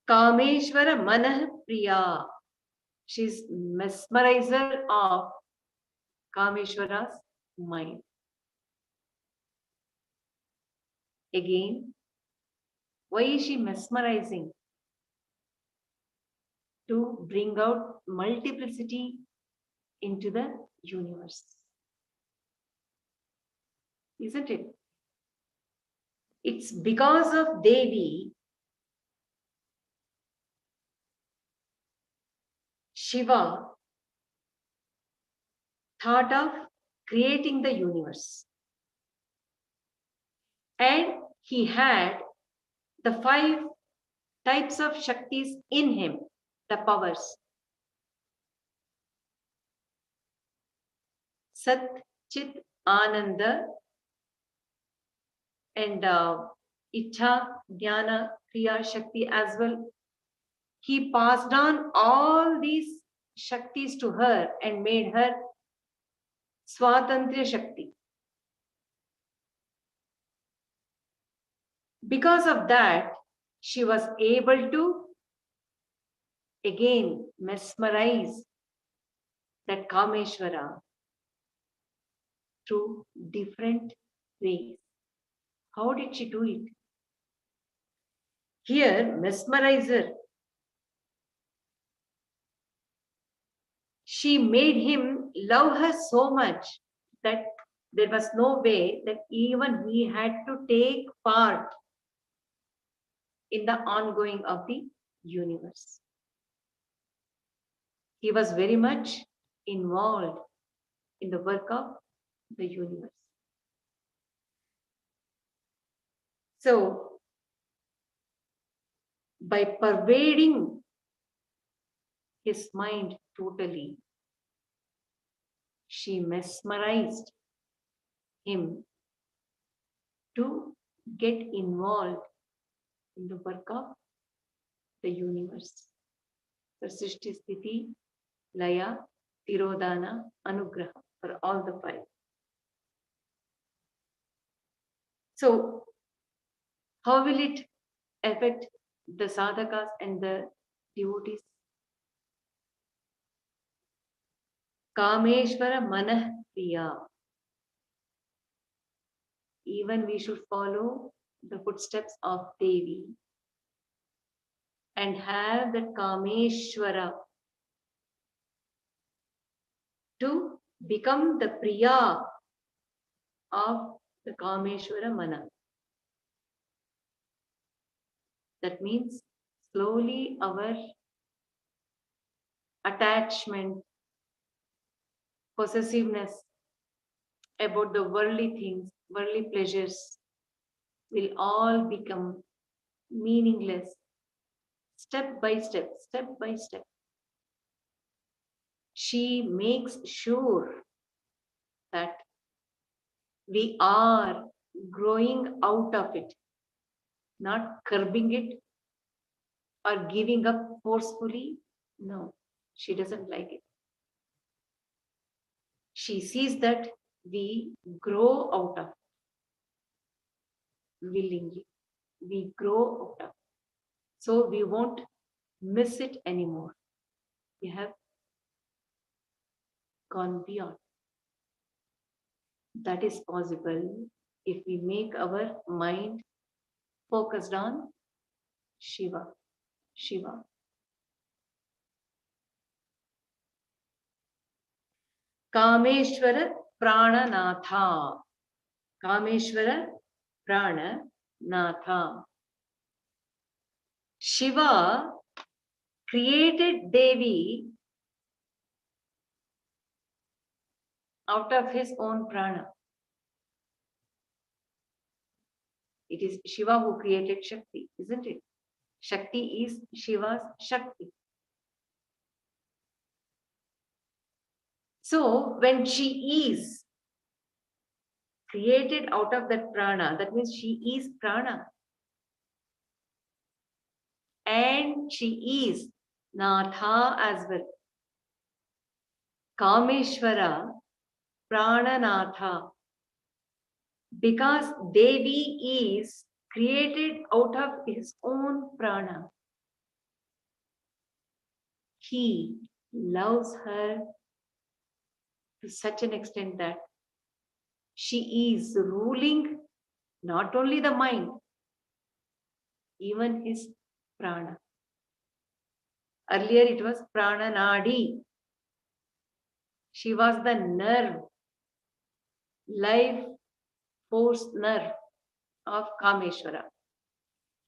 Kameshwara Manah Priya. She's mesmerizer of Kameshwara's mind. Again, why is she mesmerizing? to bring out multiplicity into the universe. Isn't it? It's because of Devi, Shiva thought of creating the universe. And he had the 5 types of Shaktis in him, the powers. Sat, Chit, Ananda, and Icha, Jnana, Kriya, Shakti as well. He passed on all these Shaktis to her and made her Swatantriya Shakti. Because of that, she was able to again mesmerize that Kameshwara through different ways. How did she do it? Here, mesmerizer. She made him love her so much that there was no way that even he had to take part in the ongoing of the universe. He was very much involved in the work of the universe. So, by pervading his mind totally, she mesmerized him to get involved in the work of the universe. For Srishti Sthiti, Laya, Tirodhana, Anugraha, for all the 5. So, how will it affect the sadhakas and the devotees? Kameshwara Manah Priya. Even we should follow the footsteps of Devi and have that Kameshwara to become the Priya of the Kameshwara Mana. That means slowly our attachment, possessiveness about the worldly things, worldly pleasures will all become meaningless step by step, step by step. She makes sure that we are growing out of it, not curbing it or giving up forcefully. No, she doesn't like it. She sees that we grow out of it willingly. We grow out of it. So we won't miss it anymore. We have gone beyond. That is possible if we make our mind focused on Shiva. Shiva. Kameshwara Prananatha. Kameshwara Prananatha. Shiva created Devi out of his own prana. It is Shiva who created Shakti, isn't it? Shakti is Shiva's Shakti. So when she is created out of that prana, that means she is prana. And she is Natha as well. Kameshwara Prananatha. Because Devi is created out of his own prana. He loves her to such an extent that she is ruling not only the mind, even his prana. Earlier it was Prananadi. She was the nerve, life force nerve of Kameshwara.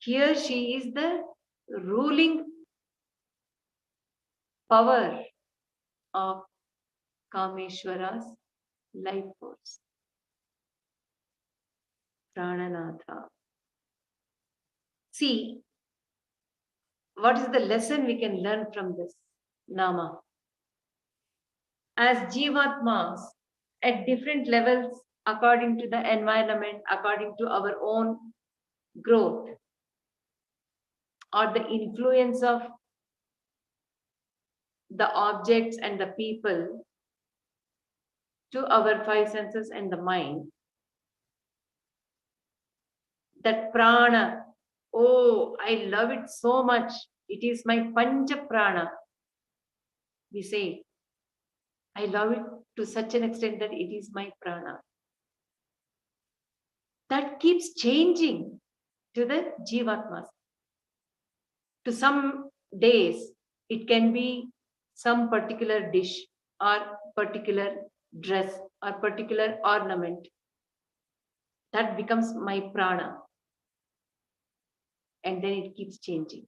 Here she is the ruling power of Kameshwara's life force. Prananatha. See, what is the lesson we can learn from this Nama? As Jivatmas, at different levels, according to the environment, according to our own growth, or the influence of the objects and the people to our five senses and the mind, that prana, oh, I love it so much. It is my pancha prana. We say, I love it to such an extent that it is my prana. That keeps changing to the jivatmas. To some days, it can be some particular dish or particular dress or particular ornament. That becomes my prana. And then it keeps changing.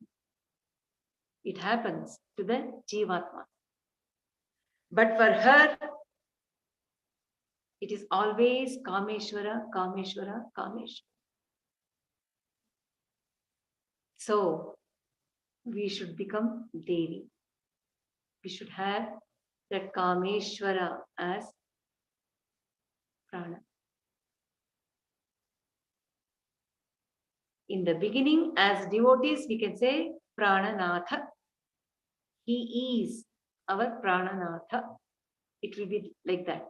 It happens to the jivatma. But for her, it is always Kameshwara, Kameshwara, Kameshwara. So, we should become Devi. We should have that Kameshwara as prana. In the beginning, as devotees, we can say Prananatha. He is our Prananatha. It will be like that.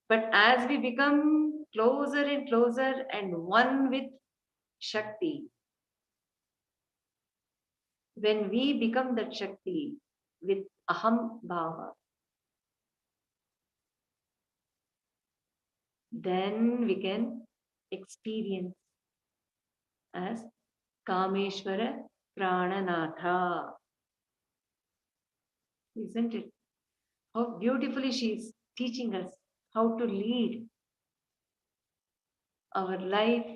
But as we become closer and closer and one with Shakti, when we become that Shakti with Aham Bhava, then we can experience as Kameshwara Prananatha. Isn't it? How beautifully she is teaching us how to lead our life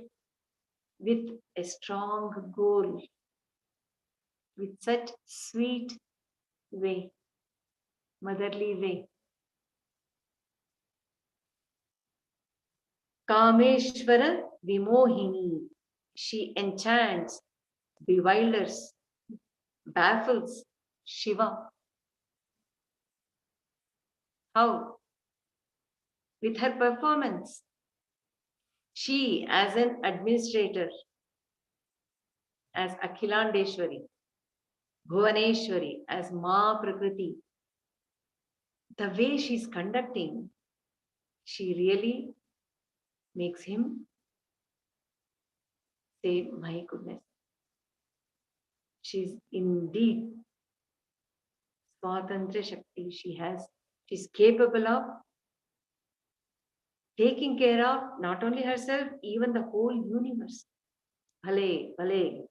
with a strong goal, with such sweet way, motherly way. Kameshwara Vimohini. She enchants, bewilders, baffles Shiva. How? With her performance. She, as an administrator, as Akhilandeshwari, Bhuvaneshwari, as Ma Prakriti, the way she's conducting, she really makes him say, my goodness, she's indeed Swatantra Shakti. She's capable of taking care of not only herself, even the whole universe. Bhale, bhale.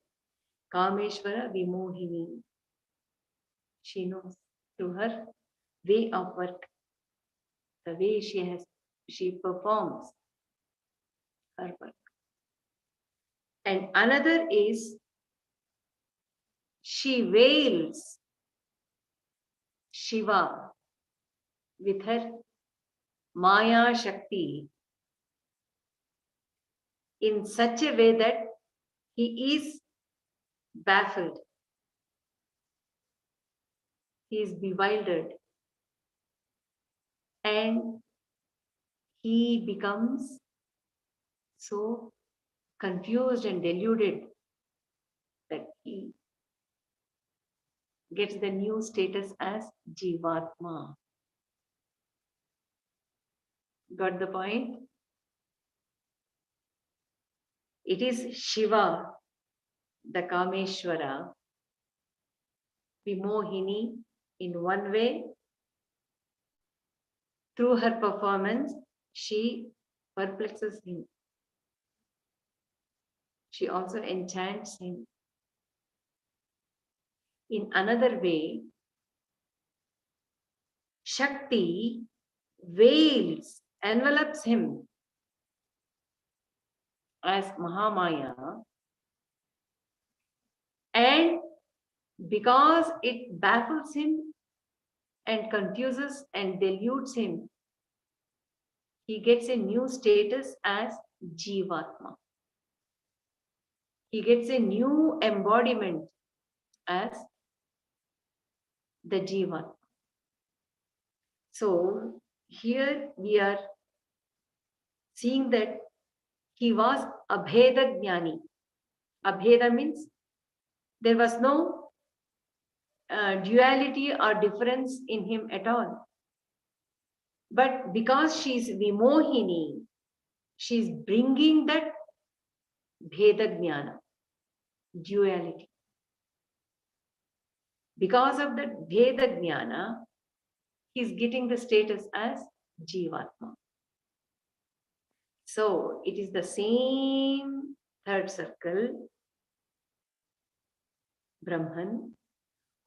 Kameshwara Vimohini. She knows through her way of work, the way she performs her work. And another is she veils Shiva with her Maya Shakti in such a way that he is baffled. He is bewildered. And he becomes so confused and deluded that he gets the new status as Jivatma. Got the point? It is Shiva, the Kameshwara, Vimohini in one way. Through her performance, she perplexes him. She also enchants him. In another way, Shakti veils, envelops him as Mahamaya, and because it baffles him and confuses and deludes him, he gets a new status as Jivatma. He gets a new embodiment as the Jivatma. So here we are seeing that he was Abheda Jnani. Abheda means there was no duality or difference in him at all. But because she is Vimohini, she is bringing that Bheda Jnana, duality. Because of that Bheda Jnana, he is getting the status as Jivatma. So it is the same third circle, Brahman,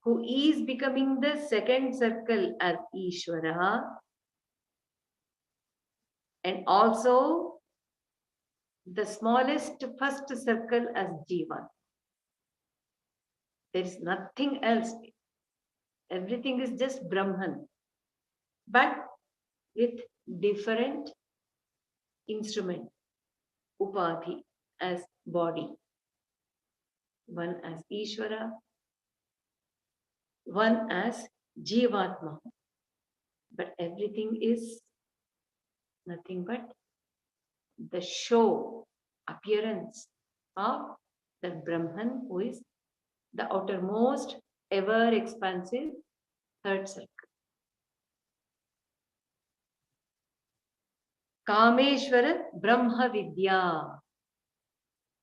who is becoming the second circle as Ishvara, and also the smallest first circle as Jiva. There is nothing else. Everything is just Brahman, but with different instrument, Upadhi, as body. One as Ishvara, one as Jivatma. But everything is nothing but the show, appearance of the Brahman, who is the outermost, ever expansive third circle. Kameshwara Brahma Vidya.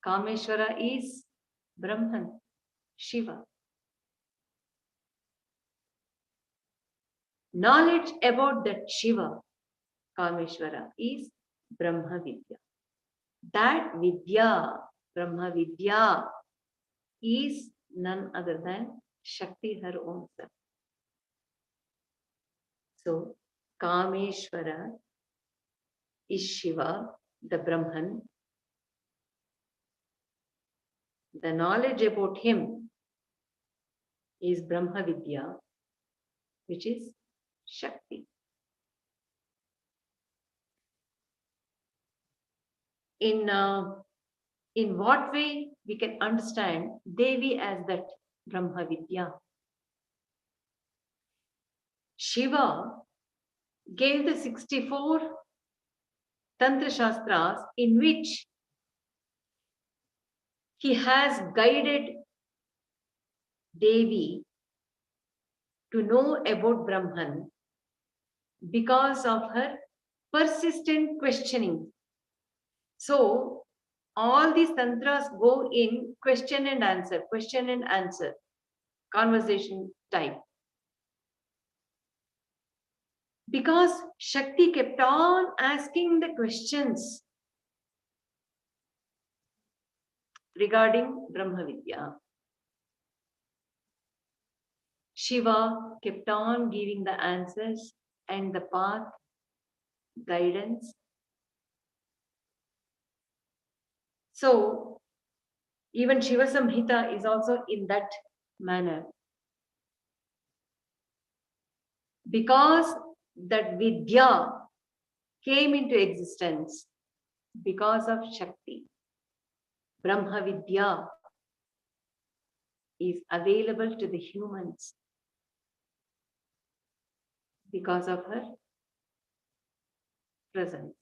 Kameshwara is Brahman, Shiva. Knowledge about that Shiva, Kameshwara, is Brahma Vidya. That Vidya, Brahma Vidya, is none other than Shakti, her own self. So, Kameshwara is Shiva, the Brahman. The knowledge about him is Brahma Vidya, which is Shakti. In what way we can understand Devi as that Brahma Vidya? Shiva gave the 64 Tantra Shastras in which he has guided Devi to know about Brahman because of her persistent questioning. So, all these tantras go in question and answer, conversation type. Because Shakti kept on asking the questions regarding Brahma Vidya. Shiva kept on giving the answers and the path, guidance. So, even Shiva Samhita is also in that manner. Because that Vidya came into existence because of Shakti, Brahma Vidya is available to the humans because of her presence.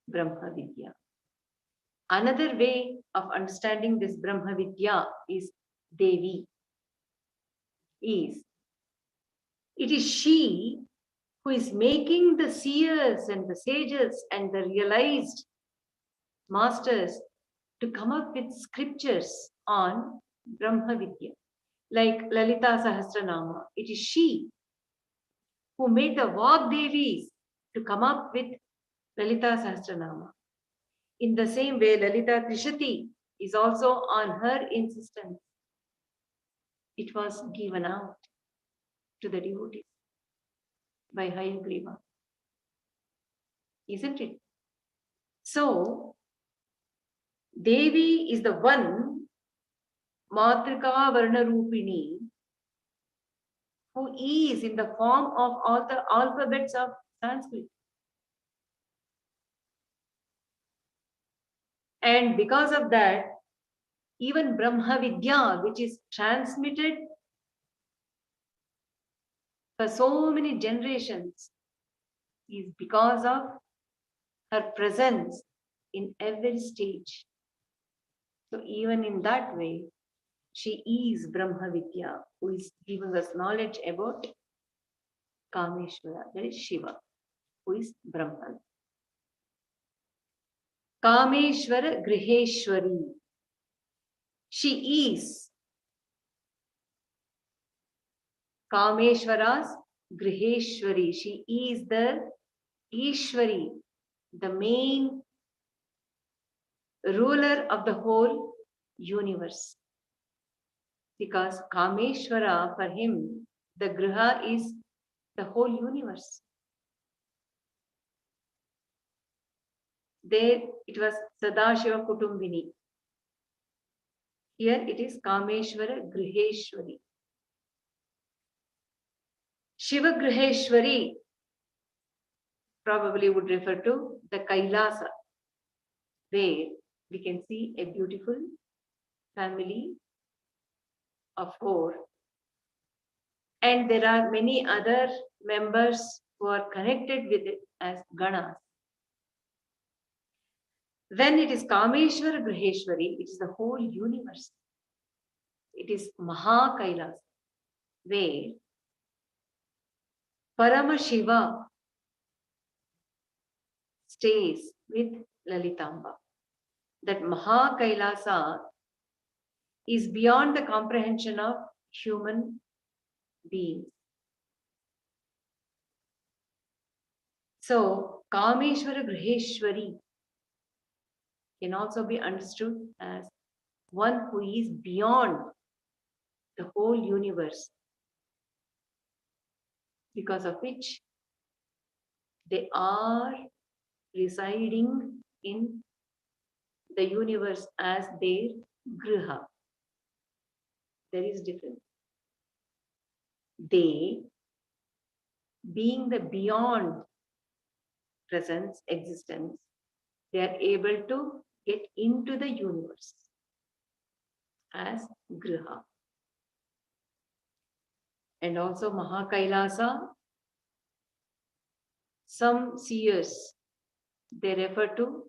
Brahma Vidya. Another way of understanding this Brahma Vidya is Devi. It is she who is making the seers and the sages and the realized masters to come up with scriptures on Brahma Vidya. Like Lalita Sahasranama, it is she who made the Vagdevis to come up with Lalita Sahasranama. In the same way, Lalita Trishati is also on her insistence. it was given out to the devotees by Hayagriva. Isn't it? So, Devi is the one, Matrika Varna Rupini, who is in the form of all the alphabets of Sanskrit. And because of that, even Brahma Vidya, which is transmitted for so many generations, is because of her presence in every stage. So even in that way, she is Brahma Vidya, who is giving us knowledge about Kameshwara, that is Shiva, who is Brahman. Kameshwara Griheshwari. She is Kameshwara's Griheshwari. She is the Ishwari, the main ruler of the whole universe. Because Kameshwara, for him, the Griha is the whole universe. There it was Sadashiva Kutumbini. Here it is Kameshwara Griheshwari. Shiva Griheshwari probably would refer to the Kailasa, where we can see a beautiful family of 4. And there are many other members who are connected with it as Ganas. When it is Kameshwara Griheshwari, it is the whole universe. It is Maha Kailas, where Parama Shiva stays with Lalitamba. That Maha Kailasa is beyond the comprehension of human beings. So, Kameshwara Griheshwari can also be understood as one who is beyond the whole universe, because of which they are residing in the universe as their Griha. There is difference. They, being the beyond presence, existence, they are able to get into the universe as Griha. And also Maha Kailasa, some seers, they refer to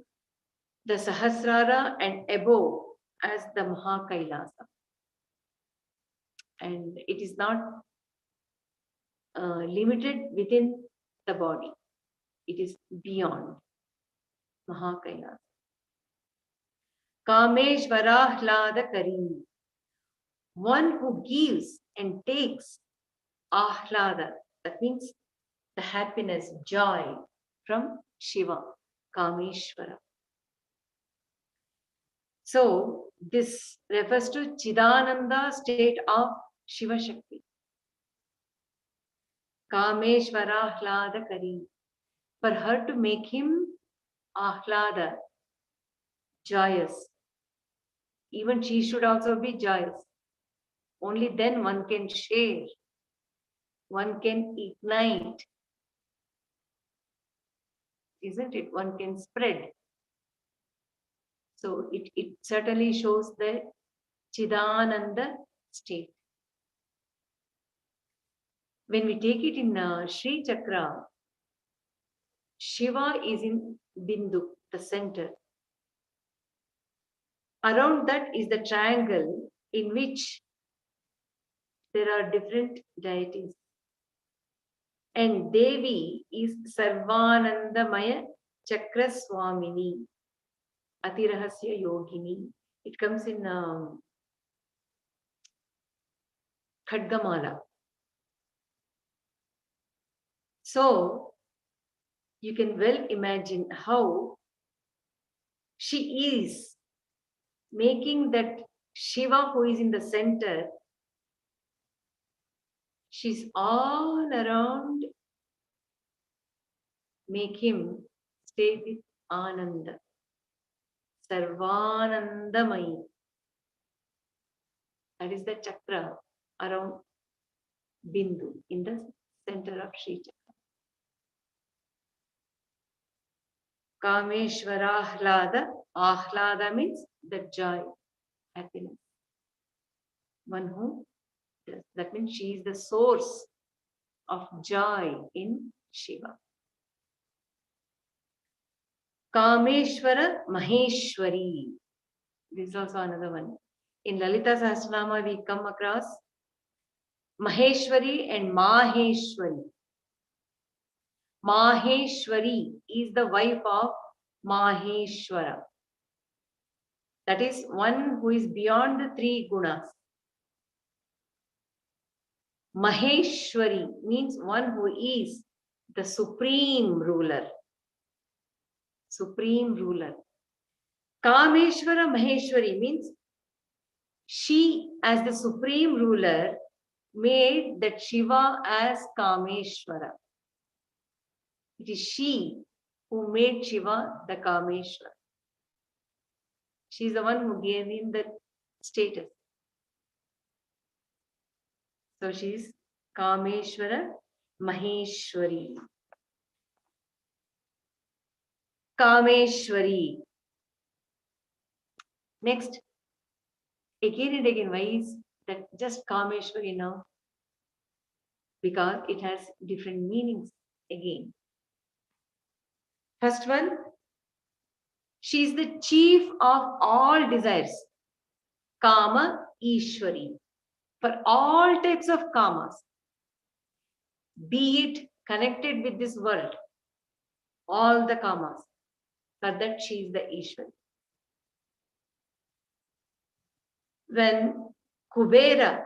the Sahasrara and above as the Maha Kailasa. And it is not limited within the body. It is beyond Maha Kailasa. Kameshwara Hlada Karim. One who gives and takes Ahlada, that means the happiness, joy from Shiva, Kameshwara. So this refers to Chidananda state of Shiva Shakti. Kameshwara Ahlada Kari. For her to make him Ahlada, joyous. Even she should also be joyous. Only then one can share. One can ignite. Isn't it? One can spread. So it certainly shows the Chidananda state. When we take it in Srichakra, Shiva is in Bindu, the center. Around that is the triangle in which there are different deities. And Devi is Sarvanandamaya Chakra Swamini, Atirahasya Yogini. It comes in Khadgamala. So, you can well imagine how she is making that Shiva who is in the center She's all around. Make him stay with Ananda. Sarvanandamayi. That is the chakra around Bindu in the center of Srichakra. Kameshwara Ahlada. Ahlada means the joy, happiness. One who does. That means she is the source of joy in Shiva. Kameshwara Maheshwari. This is also another one. In Lalita Saharshanama, we come across Maheshwari and Maheshwari. Maheshwari is the wife of Maheshwara. That is one who is beyond the three gunas. Maheshwari means one who is the supreme ruler. Supreme ruler. Kameshwara Maheshwari means she, as the supreme ruler, made that Shiva as Kameshwara. It is she who made Shiva the Kameshwara. She is the one who gave him the status. So she is Kameshwara Maheshwari. Kameshwari. Next, again and again, why is that just Kameshwari now? Because it has different meanings again. First one, she is the chief of all desires. Kama Ishwari. For all types of kamas, be it connected with this world, all the kamas, for that she is the Ishwari. When Kubera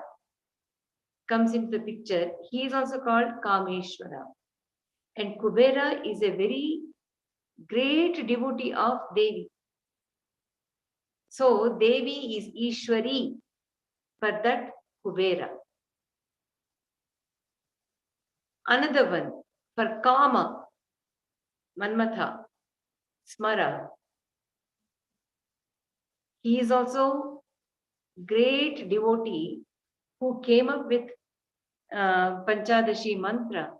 comes into the picture, he is also called Kameshwara. And Kubera is a very great devotee of Devi. So Devi is Ishwari, for that Kubera. Another one, for Kama, Manmatha, Smara. He is also great devotee who came up with Panchadashi mantra.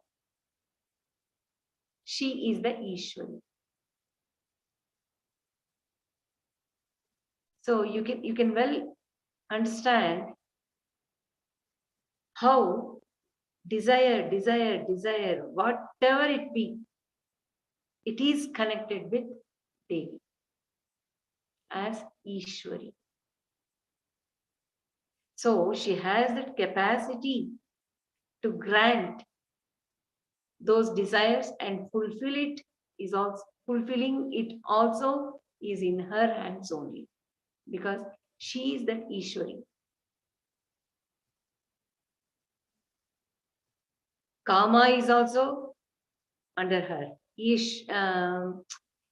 She is the Ishwari. So you can well understand how desire, whatever it be, it is connected with Devi as Ishwari. So she has that capacity to grant those desires, and fulfilling it also is in her hands only, because she is that Ishwari. Kama is also under her.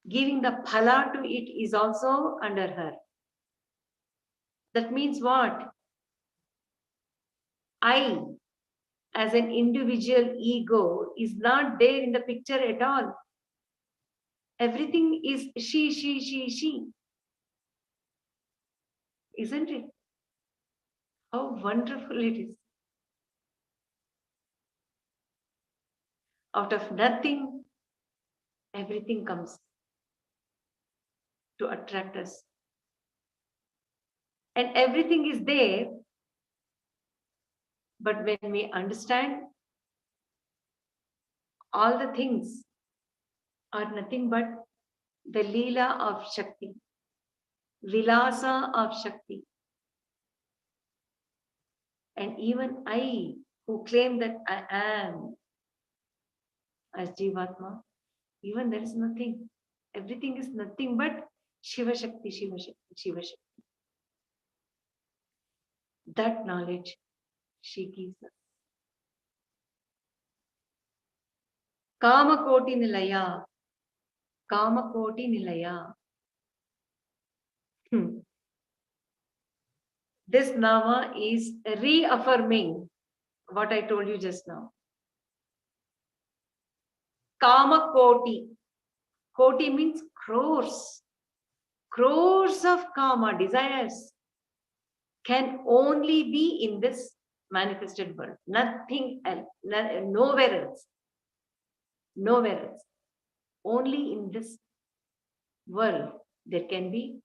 Giving the phala to it is also under her. That means what? I, as an individual ego, is not there in the picture at all. Everything is she. Isn't it? How wonderful it is. Out of nothing, everything comes to attract us. And everything is there, but when we understand, all the things are nothing but the Leela of Shakti, Vilasa of Shakti. And even I, who claim that I am as Jivatma, even there is nothing. Everything is nothing but Shiva Shakti, Shiva Shakti, Shiva Shakti. That knowledge she gives us. Kama Koti Nilaya. Kama Koti Nilaya. This Nama is reaffirming what I told you just now. Kama Koti. Koti means crores. Crores of kama desires can only be in this manifested world. Nothing else. Nowhere else. Nowhere else. Only in this world there can be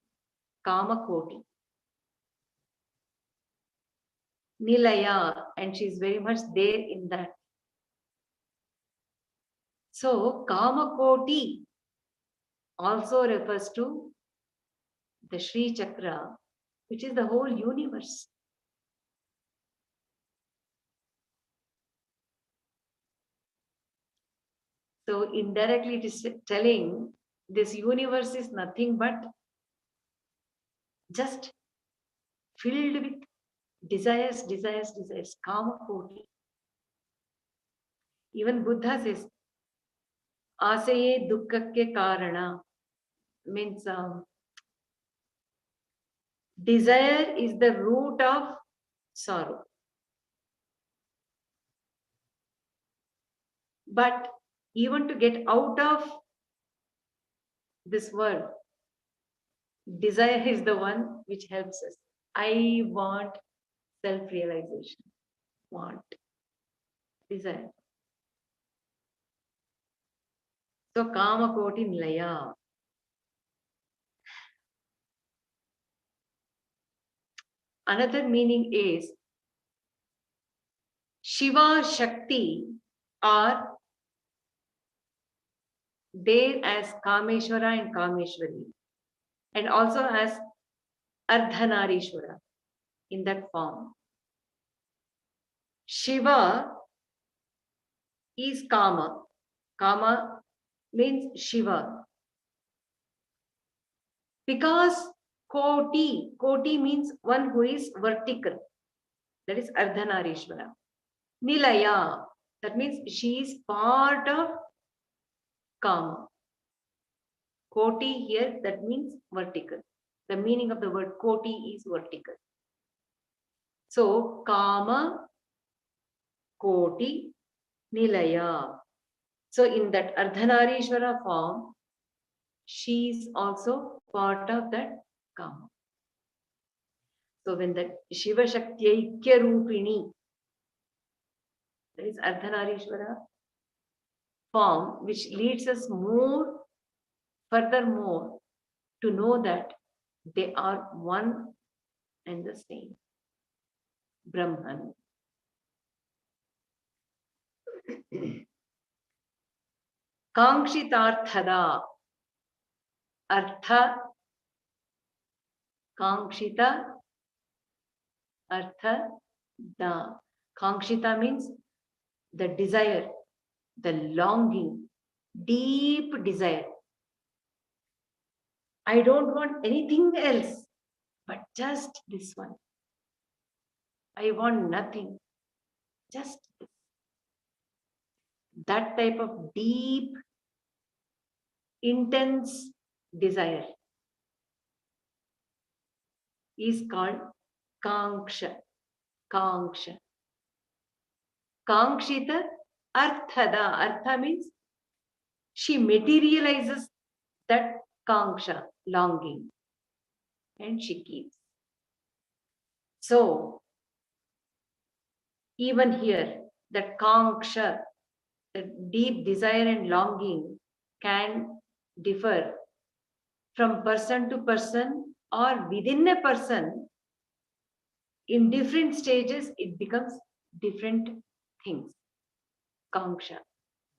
kama koti. Nilaya, and she is very much there in that. So kama koti also refers to the Srichakra, which is the whole universe. So indirectly it is telling this universe is nothing but just filled with desires, desires, desires, kama koti. Even Buddha says, asaye dukkakke karana, means desire is the root of sorrow. But even to get out of this world, desire is the one which helps us. I want self-realization. Want. Desire. So kama koti nilaya. Another meaning is Shiva Shakti are there as Kameshwara and Kameshwari, and also as Ardhanarishwara in that form. Shiva is Kama. Kama means Shiva. Because Koti means one who is vertical. That is Ardhanarishwara. Nilaya, that means she is part of Kama. Koti here, that means vertical. The meaning of the word Koti is vertical. So, Kama, Koti, Nilaya. So, in that Ardhanarishwara form, she is also part of that Kama. So, when the Shiva Shakti Aikya Rupini, that is Ardhanarishwara form, which leads us more, furthermore, to know that they are one and the same. Brahman. Kangshitarthada. Artha. Kangshita. Artha. Da. Kangshita means the desire, the longing, deep desire. I don't want anything else but just this one. I want nothing, just this. That type of deep, intense desire is called Kanksha. Kanksha. Kangshita Arthada. Artha means she materializes that Kanksha, longing, and she keeps. So, even here, that Kanksha, the deep desire and longing, can differ from person to person or within a person. In different stages, it becomes different things. Kanksha,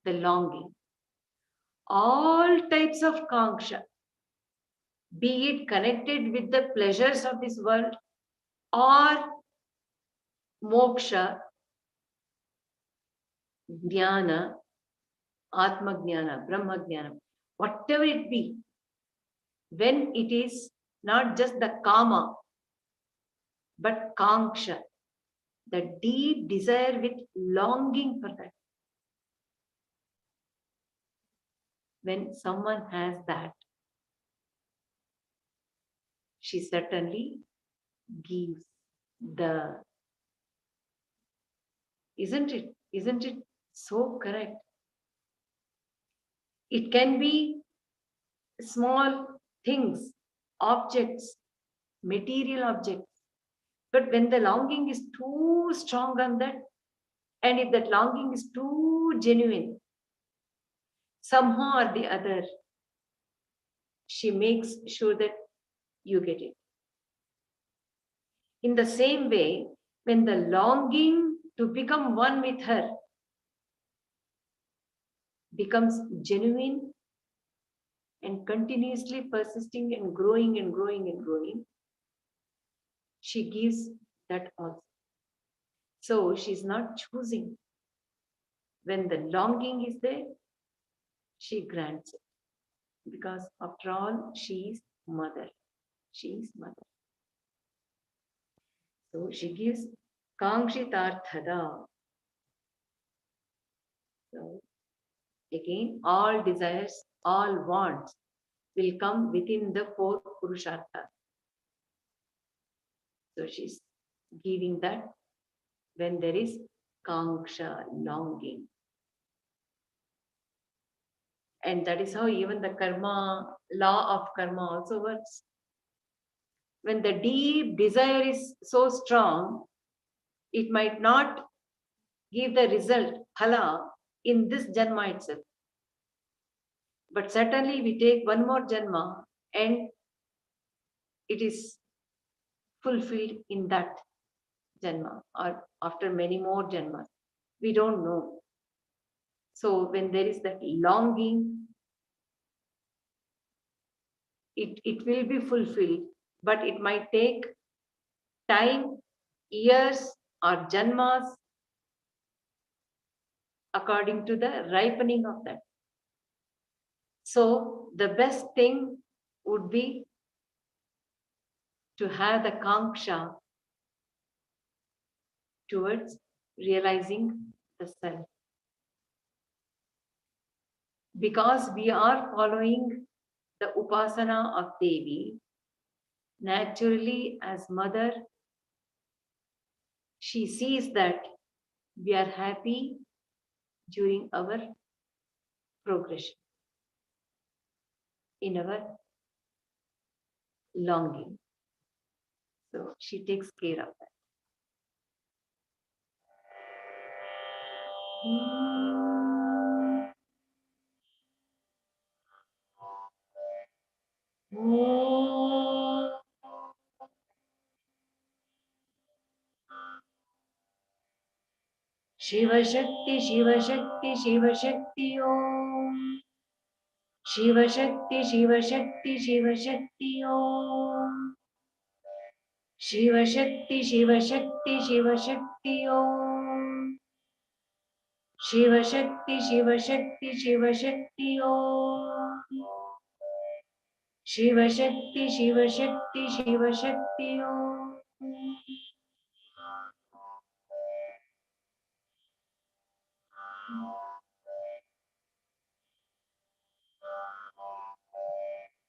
the longing. All types of Kanksha, be it connected with the pleasures of this world or moksha, jnana, atma jnana, brahma jnana, whatever it be, when it is not just the kama, but kanksha, the deep desire with longing for that. When someone has that, she certainly gives the Isn't it? Isn't it so correct? It can be small things, objects, material objects. But when the longing is too strong on that, and if that longing is too genuine, somehow or the other, she makes sure that you get it. In the same way, when the longing to become one with her becomes genuine and continuously persisting and growing and growing and growing, she gives that also. So she's not choosing. When the longing is there, she grants it. Because after all, she is mother. She is mother. So she gives Kangshitarthada. So again, all desires, all wants will come within the four Purushartha. So she's giving that when there is Kanksha, longing. And that is how even the karma, law of karma also works. When the deep desire is so strong, it might not give the result, phala, in this janma itself. But certainly we take one more janma and it is fulfilled in that janma or after many more janmas. We don't know. So when there is that longing, it will be fulfilled, but it might take time, years, or janmas according to the ripening of that. So the best thing would be to have the kanksha towards realizing the self. Because we are following the upasana of Devi, naturally as mother, she sees that we are happy during our progression, in our longing. So she takes care of that. Shiva Shakti, Shiva Shakti, Shiva Shakti Om. Shiva Shakti, Shiva Shakti, Shiva Shakti Om. Shiva Shakti, Shiva Shakti, Shiva Shakti Om. Shiva Shakti, Shiva Shakti, Shiva Shakti Om. Shiva Shakti, Shiva Shakti, Shiva Shakti Om.